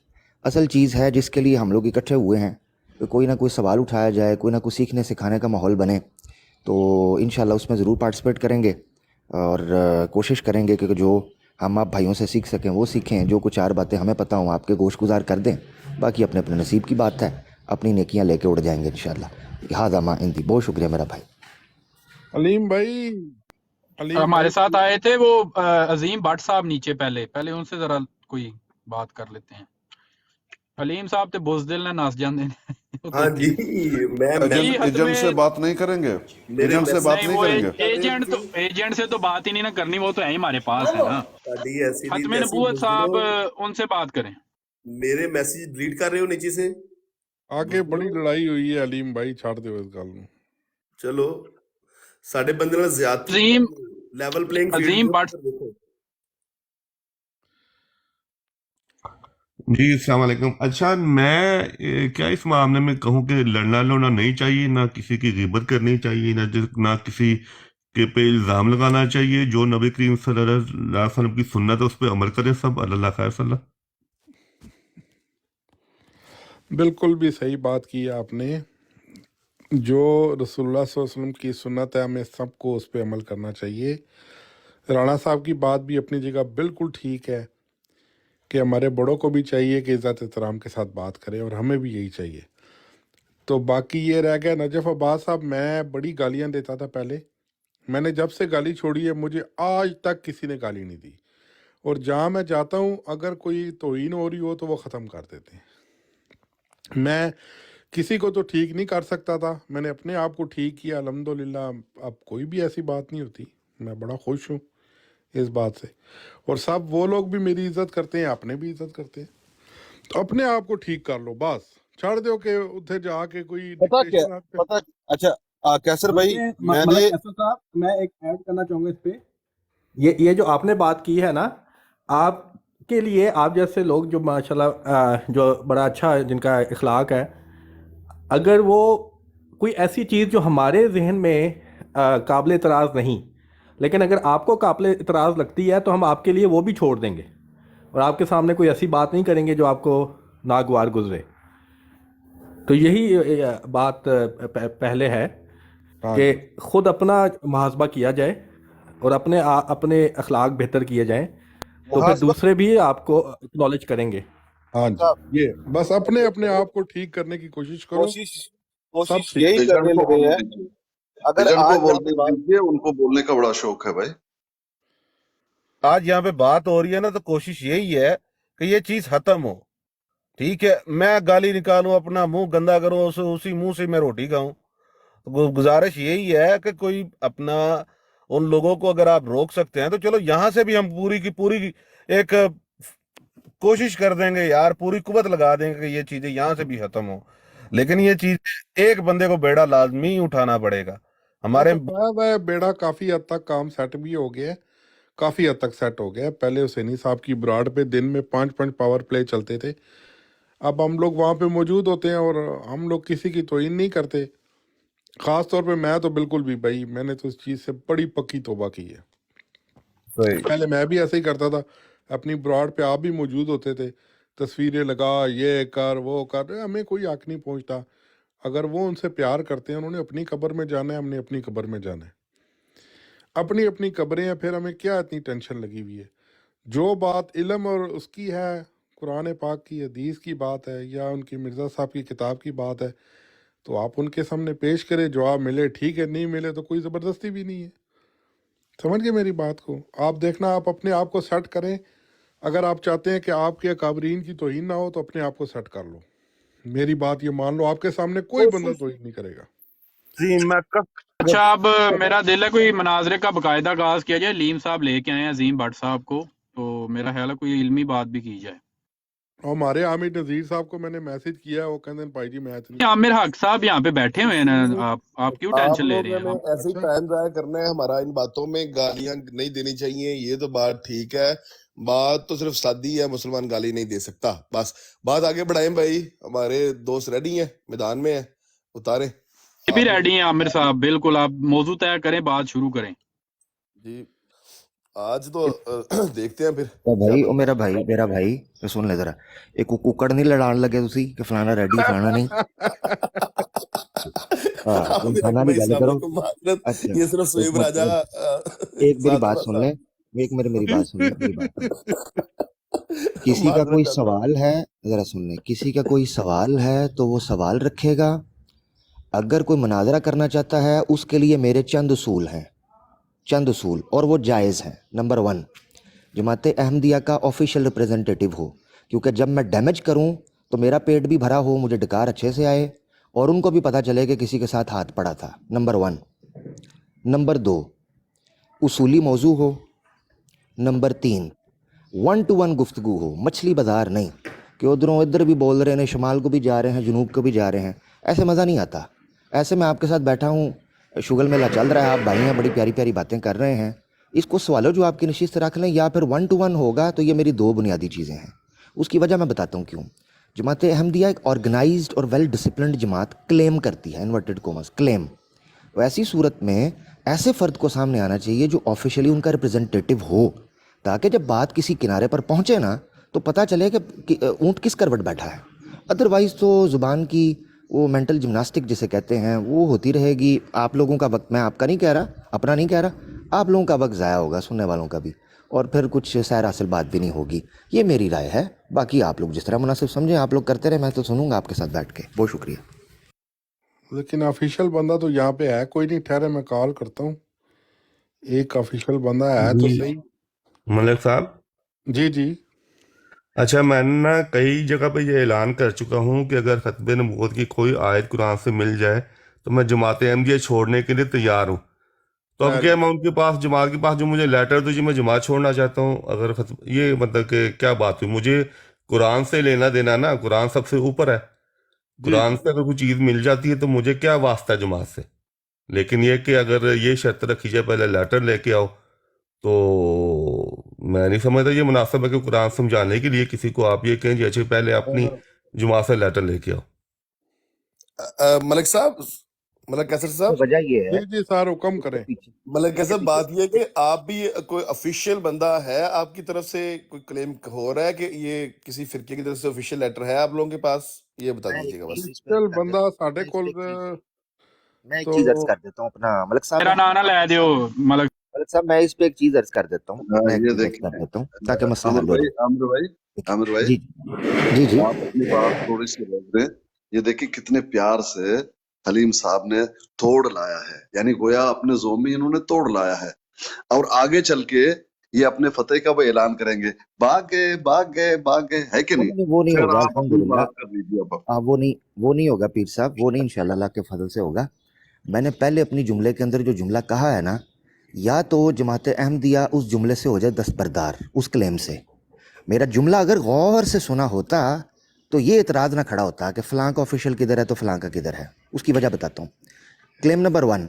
असल चीज़ है जिसके लिए हम लोग इकट्ठे हुए हैं कि कोई ना कोई सवाल उठाया जाए, कोई ना कोई सीखने सिखाने का माहौल बने, तो इंशाल्लाह उसमें ज़रूर पार्टिसिपेट करेंगे और कोशिश करेंगे कि जो हम आप भाइयों से सीख सकें वो सीखें, जो कुछ चार बातें हमें पता हों आपके गोश गुजार कर दें, बाकी अपने अपने नसीब की बात है, अपनी नेकियां लेके उड़ जाएंगे इंशाल्लाह। हादा मा इंदी, बहुत शुक्रिया मेरा भाई। अलीम भाई, अलीम हमारे भाई, साथ आए थे वो अजीम भट्ट साहब नीचे, पहले उनसे जरा कोई बात कर लेते हैं। हलीम साहब ते बुज़दिल ने नस जाते हैं। हाँ जी, मैं जी एजेंट हद एजेंट से में बात नहीं करेंगे, मेरे एजेंट से बात नहीं, नहीं वो करेंगे। एजेंट से तो बात ही नहीं ना करनी, वो तो है ही हमारे पास है ना। साडी ऐसी दी खत्म तैसी नबूवत साहब, बुज़दिलो, उनसे बात करें। मेरे मैसेज डिलीट कर रहे हो नीचे से आगे बड़ी बुज़दिलो। लड़ाई हुई है अलीम भाई, छाड़ दो इस गल नूं। चलो साडे बंदे नाल ज्यादती अजीम लेवल प्लेइंग फील्ड अजीम जो भट्ट पर देखो। जी अस्सलाम वालेकुम। अच्छा मैं क्या इस मामले में कहूँ कि लड़ना लड़ना नहीं चाहिए, ना किसी की गिबत करनी चाहिए, ना किसी के पे इल्ज़ाम लगाना चाहिए। जो नबी करीम सल्लल्लाहु अलैहि वसल्लम की सुन्नत है उस पर अमल करें सब। अल्लाह खैर सल्ला। बिल्कुल भी सही बात की है आपने। जो रसूलुल्लाह सल्लल्लाहु अलैहि वसल्लम की सुन्नत है, हमें सबको उस पर अमल करना चाहिए। राणा साहब की बात भी अपनी जगह बिल्कुल ठीक है कि हमारे बड़ों को भी चाहिए कि इज़्ज़त एहतराम के साथ बात करें, और हमें भी यही चाहिए। तो बाकी ये रह गया नजफ़ अब्बास साहब, मैं बड़ी गालियां देता था पहले, मैंने जब से गाली छोड़ी है मुझे आज तक किसी ने गाली नहीं दी, और जहाँ मैं जाता हूँ अगर कोई तौहीन हो रही हो तो वो ख़त्म कर देते हैं। मैं किसी को तो ठीक नहीं कर सकता था, मैंने अपने आप को ठीक किया अल्हम्दुलिल्लाह। अब कोई भी ऐसी बात नहीं होती, मैं बड़ा खुश हूँ इस बात से, और सब वो लोग भी मेरी इज्जत करते हैं, अपने भी इज्जत करते हैं। तो अपने आप को ठीक कर लो, बस छाड़ दो कि उधर जाके कोई पता क्या डिक्टेशन। पता अच्छा कैसर भाई मुझे मैंने मतलब कैसर साहब, मैं एक ऐड करना चाहूँगा इस पे। ये जो आपने बात की है ना, आपके लिए, आप जैसे लोग जो माशाल्लाह जो बड़ा अच्छा जिनका इखलाक है, अगर वो कोई ऐसी चीज़ जो हमारे जहन में काबिल इतराज़ नहीं, लेकिन अगर आपको काबिल इतराज़ लगती है तो हम आपके लिए वो भी छोड़ देंगे, और आपके सामने कोई ऐसी बात नहीं करेंगे जो आपको नागवार गुजरे। तो यही बात पहले है हाँ कि जी, खुद अपना मुहासबा किया जाए और अपने अखलाक बेहतर किए जाएं, तो फिर मुहासबा दूसरे भी आपको एक्नॉलेज करेंगे। हाँ जी, साहब ये बस अपने अपने आप को ठीक करने की कोशिश करो, कोशिश सब कोशिश ठीक यही हो करने एजेंट को लगे बोलने हैं। दीजिए, अगर एजेंट को आज यहाँ बोलने पे बात दीजिए, उनको बोलने का बड़ा शौक है भाई। आज यहाँ पे बात हो रही है ना, तो कोशिश यही है कि ये चीज खत्म हो। ठीक है, मैं गाली निकालूं, अपना मुंह गंदा करूं, उसी मुंह से मैं रोटी खाऊं, तो गुजारिश यही है कि कोई अपना उन लोगों को अगर आप रोक सकते हैं तो चलो यहाँ से भी हम पूरी की पूरी एक कोशिश कर देंगे यार, पूरी कुवत लगा देंगे कि ये चीजें यहाँ से भी खत्म हो, लेकिन ये चीज एक बंदे को बेड़ा लाजमी उठाना पड़ेगा हाँ हमारे। तो शायद है बेड़ा काफी हद तक काम सेट भी हो गया है, काफी हद तक सेट हो गया है। पहले हुसैनी साहब की ब्रॉड पे दिन में 5 पावर प्ले चलते थे, अब हम लोग वहाँ पे मौजूद होते हैं और हम लोग किसी की तौहीन नहीं करते। खास तौर पे मैं तो बिल्कुल भी भाई, मैंने तो इस चीज़ से बड़ी पक्की तौबा की है। सही। पहले मैं भी ऐसे ही करता था, अपनी ब्रॉड पे आप भी मौजूद होते थे, तस्वीरें लगा, ये कर वो कर, हमें कोई हक नहीं पहुंचता। अगर वो उनसे प्यार करते हैं, उन्होंने अपनी कब्र में जाना है, हमने अपनी कब्र में जाना है। अपनी अपनी कब्रें हैं, फिर हमें क्या इतनी टेंशन लगी हुई है। जो बात इल्म और उसकी है, कुरान पाक की हदीस की बात है या उनकी मिर्ज़ा साहब की किताब की बात है, तो आप उनके सामने पेश करें, जवाब मिले ठीक है, नहीं मिले तो कोई ज़बरदस्ती भी नहीं है। समझ गए मेरी बात को? आप देखना, आप अपने आप को सेट करें। अगर आप चाहते हैं कि आपके अकाबरीन की तौहीन ना हो तो अपने आप को सेट कर लो। मेरी बात ये मान लो, आपके सामने कोई बंदा तौहीन नहीं करेगा। जी मैं अच्छा, अब मेरा दिल है कोई मनाजरे का बाकायदा आगाज किया जाए। लीम साहब लेके आए हैं अजीम भट्ट साहब को, तो मेरा ख्याल है कोई इल्मी बात भी की जाए। और हमारे हामिद नज़ीर साहब को मैंने मैसेज किया है, वो कहते हैं भाई जी मैं इतनी आमिर हक साहब यहाँ पे बैठे हुए हैं ना, आप क्यों आप टेंशन ले रहे लोगों हैं? ने ऐसे ही अच्छा टाइम जाया करना है हमारा इन बातों में, गालियां नहीं देनी चाहिए, ये तो बात ठीक है। बात तो सिर्फ शादी है, मुसलमान गाली नहीं दे सकता। बस बात आगे बढ़ाएं भाई, हमारे दोस्त रेडी हैं, मैदान में हैं, उतारें भी आप रेडी लोग। हैं आमिर साहब, बिल्कुल आप मौजू तय करें, बात शुरू करें। जी आज तो देखते हैं फिर ओ क्या भाई, ओ बनता है। मेरा भाई तो सुन ले जरा, एक कुकड़ नहीं लड़ान लगे तुसी कि फलाना रेडी फलाना नहीं। हाँ, तुम आमिर हक खाना नहीं भाई गल साहब करो। को माजरत, अच्छा, ये सिर्फ एक सुहेब मिनट राजा एक मेरी साहब बात थोड़ा सुन सा ले, एक मेरी बात सुन ले, मेरी बात सुन ले। किसी का माजरत कोई चाहता हूँ। सवाल है, जरा सुन ले, किसी का कोई सवाल है तो वो सवाल रखेगा। अगर कोई मुनाजरा करना चाहता है, उसके लिए मेरे चंद उसूल हैं, चंद उसूल, और वो जायज़ हैं। नंबर 1, जमात अहमदिया का ऑफिशियल रिप्रेजेंटेटिव हो, क्योंकि जब मैं डैमेज करूं तो मेरा पेट भी भरा हो, मुझे डकार अच्छे से आए और उनको भी पता चले कि किसी के साथ हाथ पड़ा था। नंबर 1। नंबर 2, उसूली मौजू हो। नंबर 3, 1 to 1 गुफ्तगू हो, मछली बाजार नहीं कि उधरों इधर भी बोल रहे हैं, शुमाल को भी जा रहे हैं, जनूब को भी जा रहे हैं। ऐसे मज़ा नहीं आता। ऐसे मैं आपके साथ बैठा हूँ, शुगल मेला चल रहा है, आप भाई हैं, बड़ी प्यारी प्यारी बातें कर रहे हैं, इसको सवालों जो आपकी नशिस्त रख लें, या फिर 1 to 1 होगा। तो ये मेरी 2 बुनियादी चीज़ें हैं। उसकी वजह मैं बताता हूँ क्यों। जमात अहमदिया एक ऑर्गेनाइज्ड और वेल डिसिप्लिन्ड जमात क्लेम करती है, इन्वर्टेड कोमस क्लेम। तो ऐसी सूरत में ऐसे फ़र्द को सामने आना चाहिए जो ऑफिशियली उनका रिप्रेजेंटेटिव हो, ताकि जब बात किसी किनारे पर पहुँचे ना तो पता चले कि ऊँट किस करवट बैठा है। अदरवाइज़ तो ज़ुबान की वो मेंटल जिम्नास्टिक जिसे कहते हैं वो होती रहेगी। आप लोगों का वक्त, मैं आपका नहीं कह रहा, अपना नहीं कह रहा, आप लोगों का वक्त ज़ाया होगा, सुनने वालों का भी, और फिर कुछ सैर हासिल बात भी नहीं होगी। ये मेरी राय है, बाकी आप लोग जिस तरह मुनासिब समझें आप लोग करते रहे, मैं तो सुनूंगा आपके साथ बैठ के। बहुत शुक्रिया। लेकिन ऑफिशियल बंदा तो यहाँ पे है कोई नहीं, ठहरे मैं कॉल करता हूँ। एक ऑफिशियल बंदा है तो जी सही। मलिक साहब, जी जी। अच्छा मैंने ना कई जगह पे ये ऐलान कर चुका हूँ कि अगर खतबे नबूवत की कोई आयत कुरान से मिल जाए तो मैं जमात अहमदिया छोड़ने के लिए तैयार हूँ। तो अब क्या मैं उनके पास, जमात के पास जो मुझे लेटर दो जी मैं जमात छोड़ना चाहता हूँ, अगर ये मतलब कि क्या बात हुई? मुझे कुरान से लेना देना ना, कुरान सबसे ऊपर है। जी कुरान जी से अगर कोई चीज़ मिल जाती है तो मुझे क्या वास्ता है जमात से। लेकिन ये कि अगर ये शर्त रखी जाए पहले लेटर लेके आओ, तो मैं नहीं समझता ये मुनासिब है कि कुरान समझाने के लिए किसी को आप ये कहें जैसे पहले अपनी जमात से लेटर लेके आओ। मलिक साहब, मलिक कैसर साहब, वजह ये है, जी जी सर, हुक्म इसके करें। पीछे मलिक कैसर, इसके बात पीछे ये है कि आप भी कोई ऑफिशियल बंदा है, आपकी तरफ से कोई क्लेम हो रहा है कि ये किसी फिरके की तरफ से ऑफिशियल लेटर है आप लोगों के पास, ये बता मैं एक दीजिएगा बस। चीज इस पे अर्ज चल कर बंदा देता हूँ, साढ़े कोल मैं एक तो चीज अर्ज कर देता हूँ अपना मलिक साहब मेरा है, ना ना ले दियो मलक। मलिक साहब मैं इस पे एक चीज अर्ज कर देता हूँ, हाँ, मैं एक ये चीज अर्ज देखिए कर देता हूँ ताकि मसला आमिर हल हो भाई, जाए। आमिर भाई, जी जी जी। आप अपनी बात थोड़ी सी रोक दें। ये देखिए कितने प्यार से हलीम साहब ने तोड़ लाया है, यानी गोया अपने जोमी इन्होंने तोड़ लाया है, और आगे चल के ये अपने फतेह का भी ऐलान करेंगे। भाग गए भाग गए भाग गए, है कि नहीं? वो नहीं फिर होगा आप अपनी अल्हम्दुलिल्लाह। बात कर लीजिए अब। वो नहीं होगा पीर साहब, वो नहीं, इंशाल्लाह अल्लाह के फजल से होगा। میں نے پہلے اپنی جملے کے اندر جو جملہ کہا ہے نا، یا تو جماعت احمدیہ اس جملے سے ہو جائے دستبردار، اس کلیم سے. میرا جملہ اگر غور سے سنا ہوتا تو یہ اعتراض نہ کھڑا ہوتا کہ فلاں کا آفیشیل کدھر ہے تو فلاں کا کدھر ہے. اس کی وجہ بتاتا ہوں. کلیم نمبر 1،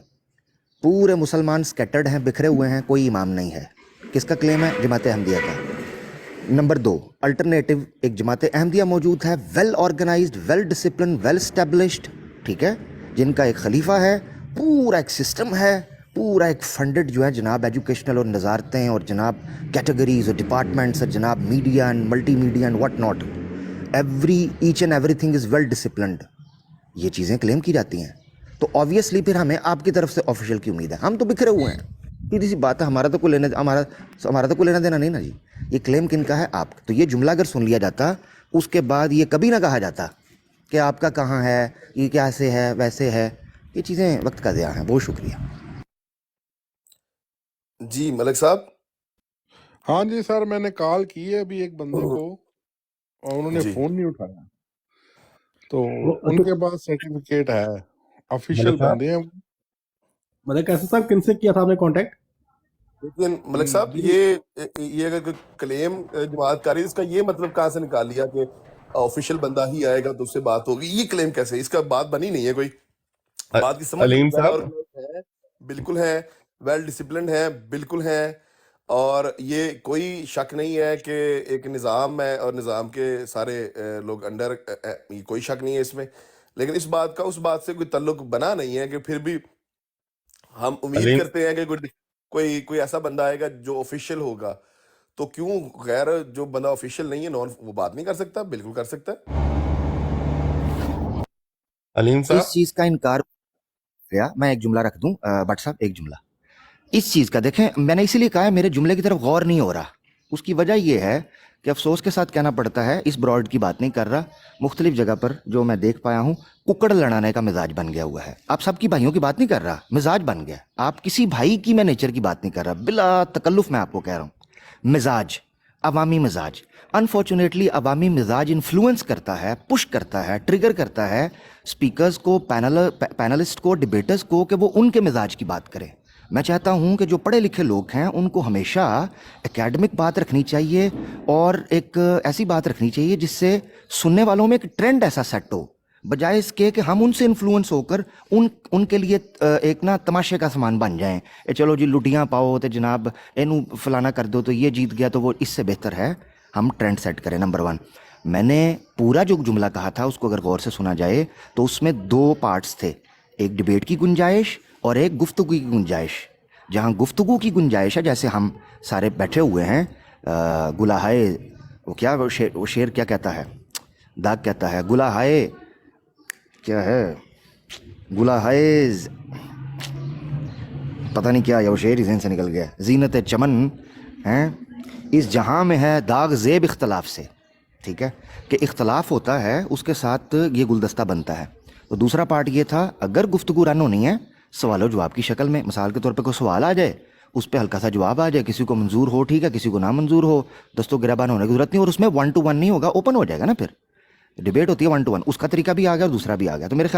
پورے مسلمان سکیٹرڈ ہیں، بکھرے ہوئے ہیں، کوئی امام نہیں ہے. کس کا کلیم ہے؟ جماعت احمدیہ کا. نمبر 2، الٹرنیٹو ایک جماعت احمدیہ موجود ہے، well organised, well discipline, well established, ٹھیک ہے، جن کا ایک خلیفہ ہے، پورا ایک سسٹم ہے، پورا ایک فنڈڈ جو ہے جناب ایجوکیشنل اور نظارتیں اور جناب کیٹیگریز اور ڈپارٹمنٹس اور جناب media and multimedia and what not, each and everything is well disciplined. یہ چیزیں کلیم کی جاتی ہیں تو آبویسلی پھر ہمیں آپ کی طرف سے آفیشیل کی امید ہے. ہم تو بکھرے ہوئے ہیں، سیدھی سی بات ہے. ہمارا تو کوئی لینا دینا نہیں نا جی. یہ کلیم کن کا ہے؟ آپ کا. تو یہ جملہ اگر سن لیا جاتا اس کے بعد یہ کبھی نہ کہا جاتا کہ آپ کا کہاں ہے، یہ کیسے ہے، ویسے ہے. یہ چیزیں وقت کا ضیاع ہیں. بہت شکریہ. جی ملک صاحب. ہاں جی سر، میں نے کال کی ہے ابھی ایک بندے کو اور انہوں نے جی فون نہیں اٹھایا، تو وہ ان کے پاس سرٹیفکیٹ ہے، آفیشیل ملک صاحب، بندے ہیں. ملک ایسا صاحب کن سے کیا تھا آپ نے کانٹیکٹ؟ لیکن ملک صاحب جی یہ اگر کوئی کلیم جماعت کاری اس کا یہ مطلب کہاں سے نکال لیا کہ آفیشیل بندہ ہی آئے گا تو اس سے بات ہوگی؟ یہ کلیم کیسے؟ اس کا بات بنی نہیں ہے کوئی. بات کی سمجھ علیم ویل صاحب، آرگنائزڈ ہے، بالکل ہے، ویل ڈسپلنڈ ہے، بالکل ہے، اور یہ کوئی شک نہیں ہے کہ ایک نظام ہے اور نظام کے سارے لوگ انڈر، یہ کوئی شک نہیں ہے اس میں. لیکن اس بات کا اس بات سے کوئی تعلق بنا نہیں ہے کہ پھر بھی ہم امید علیم کرتے ہیں کہ کوئی ایسا بندہ آئے گا جو آفیشیل ہوگا. تو کیوں غیر جو بندہ آفیشیل نہیں ہے نان وہ بات نہیں کر سکتا؟ بالکل کر سکتا ہے. علیم اس صاحب، چیز کا انکار گیا. میں ایک جملہ رکھ دوں بٹ صاحب، ایک جملہ اس چیز کا. دیکھیں، میں نے اسی لیے کہا ہے میرے جملے کی طرف غور نہیں ہو رہا. اس کی وجہ یہ ہے کہ افسوس کے ساتھ کہنا پڑتا ہے، اس براڈ کی بات نہیں کر رہا. مختلف جگہ پر جو میں دیکھ پایا ہوں، ککڑ لڑانے کا مزاج بن گیا ہوا ہے. آپ سب کی بھائیوں کی بات نہیں کر رہا، مزاج بن گیا. آپ کسی بھائی کی میں نیچر کی بات نہیں کر رہا، بلا تکلف میں آپ کو کہہ رہا ہوں. مزاج، عوامی مزاج. انفارچونیٹلی عوامی مزاج انفلوئنس کرتا ہے، پش کرتا ہے، ٹریگر کرتا ہے سپیکرز کو، پینلسٹ کو، ڈیبیٹرز کو کہ وہ ان کے مزاج کی بات کریں. میں چاہتا ہوں کہ جو پڑھے لکھے لوگ ہیں ان کو ہمیشہ اکیڈمک بات رکھنی چاہیے اور ایک ایسی بات رکھنی چاہیے جس سے سننے والوں میں ایک ٹرینڈ ایسا سیٹ ہو، بجائے اس کے کہ ہم ان سے انفلوئنس ہو کر ان کے لیے ایک نا تماشے کا سامان بن جائیں. چلو جی لٹیاں پاؤ تو جناب اینو فلانا کر دو تو یہ جیت گیا، تو وہ اس سے بہتر ہے ہم ٹرینڈ سیٹ کریں. نمبر 1، میں نے پورا جو جملہ کہا تھا اس کو اگر غور سے سنا جائے تو اس میں 2 پارٹس تھے، ایک ڈیبیٹ کی گنجائش اور ایک گفتگو کی گنجائش. جہاں گفتگو کی گنجائش ہے، جیسے ہم سارے بیٹھے ہوئے ہیں، گلاہائے وہ کیا وہ شعر کیا کہتا ہے، داغ کہتا ہے، گلاہائے کیا ہے، گلاہائے پتہ نہیں کیا، یا وہ شعر ہی ذہن سے نکل گیا. زینت چمن ہیں اس جہاں میں ہے داغ زیب اختلاف سے. ٹھیک ہے کہ اختلاف ہوتا ہے اس کے ساتھ یہ گلدستہ بنتا ہے. تو دوسرا پارٹ یہ تھا، اگر گفتگو رن ہونی ہے سوال و جواب کی شکل میں، مثال کے طور پہ کوئی سوال آ جائے اس پہ ہلکا سا جواب آ جائے، کسی کو منظور ہو ٹھیک ہے، کسی کو نامنظور ہو، دستوں گریبان ہونے کی ضرورت نہیں، اور اس میں 1 to 1 نہیں ہوگا، اوپن ہو جائے گا نا. پھر ڈیبیٹ ہوتی ہے 1 to 1، اس کا طریقہ بھی آ گیا اور دوسرا بھی آ گیا. تو میرے خیال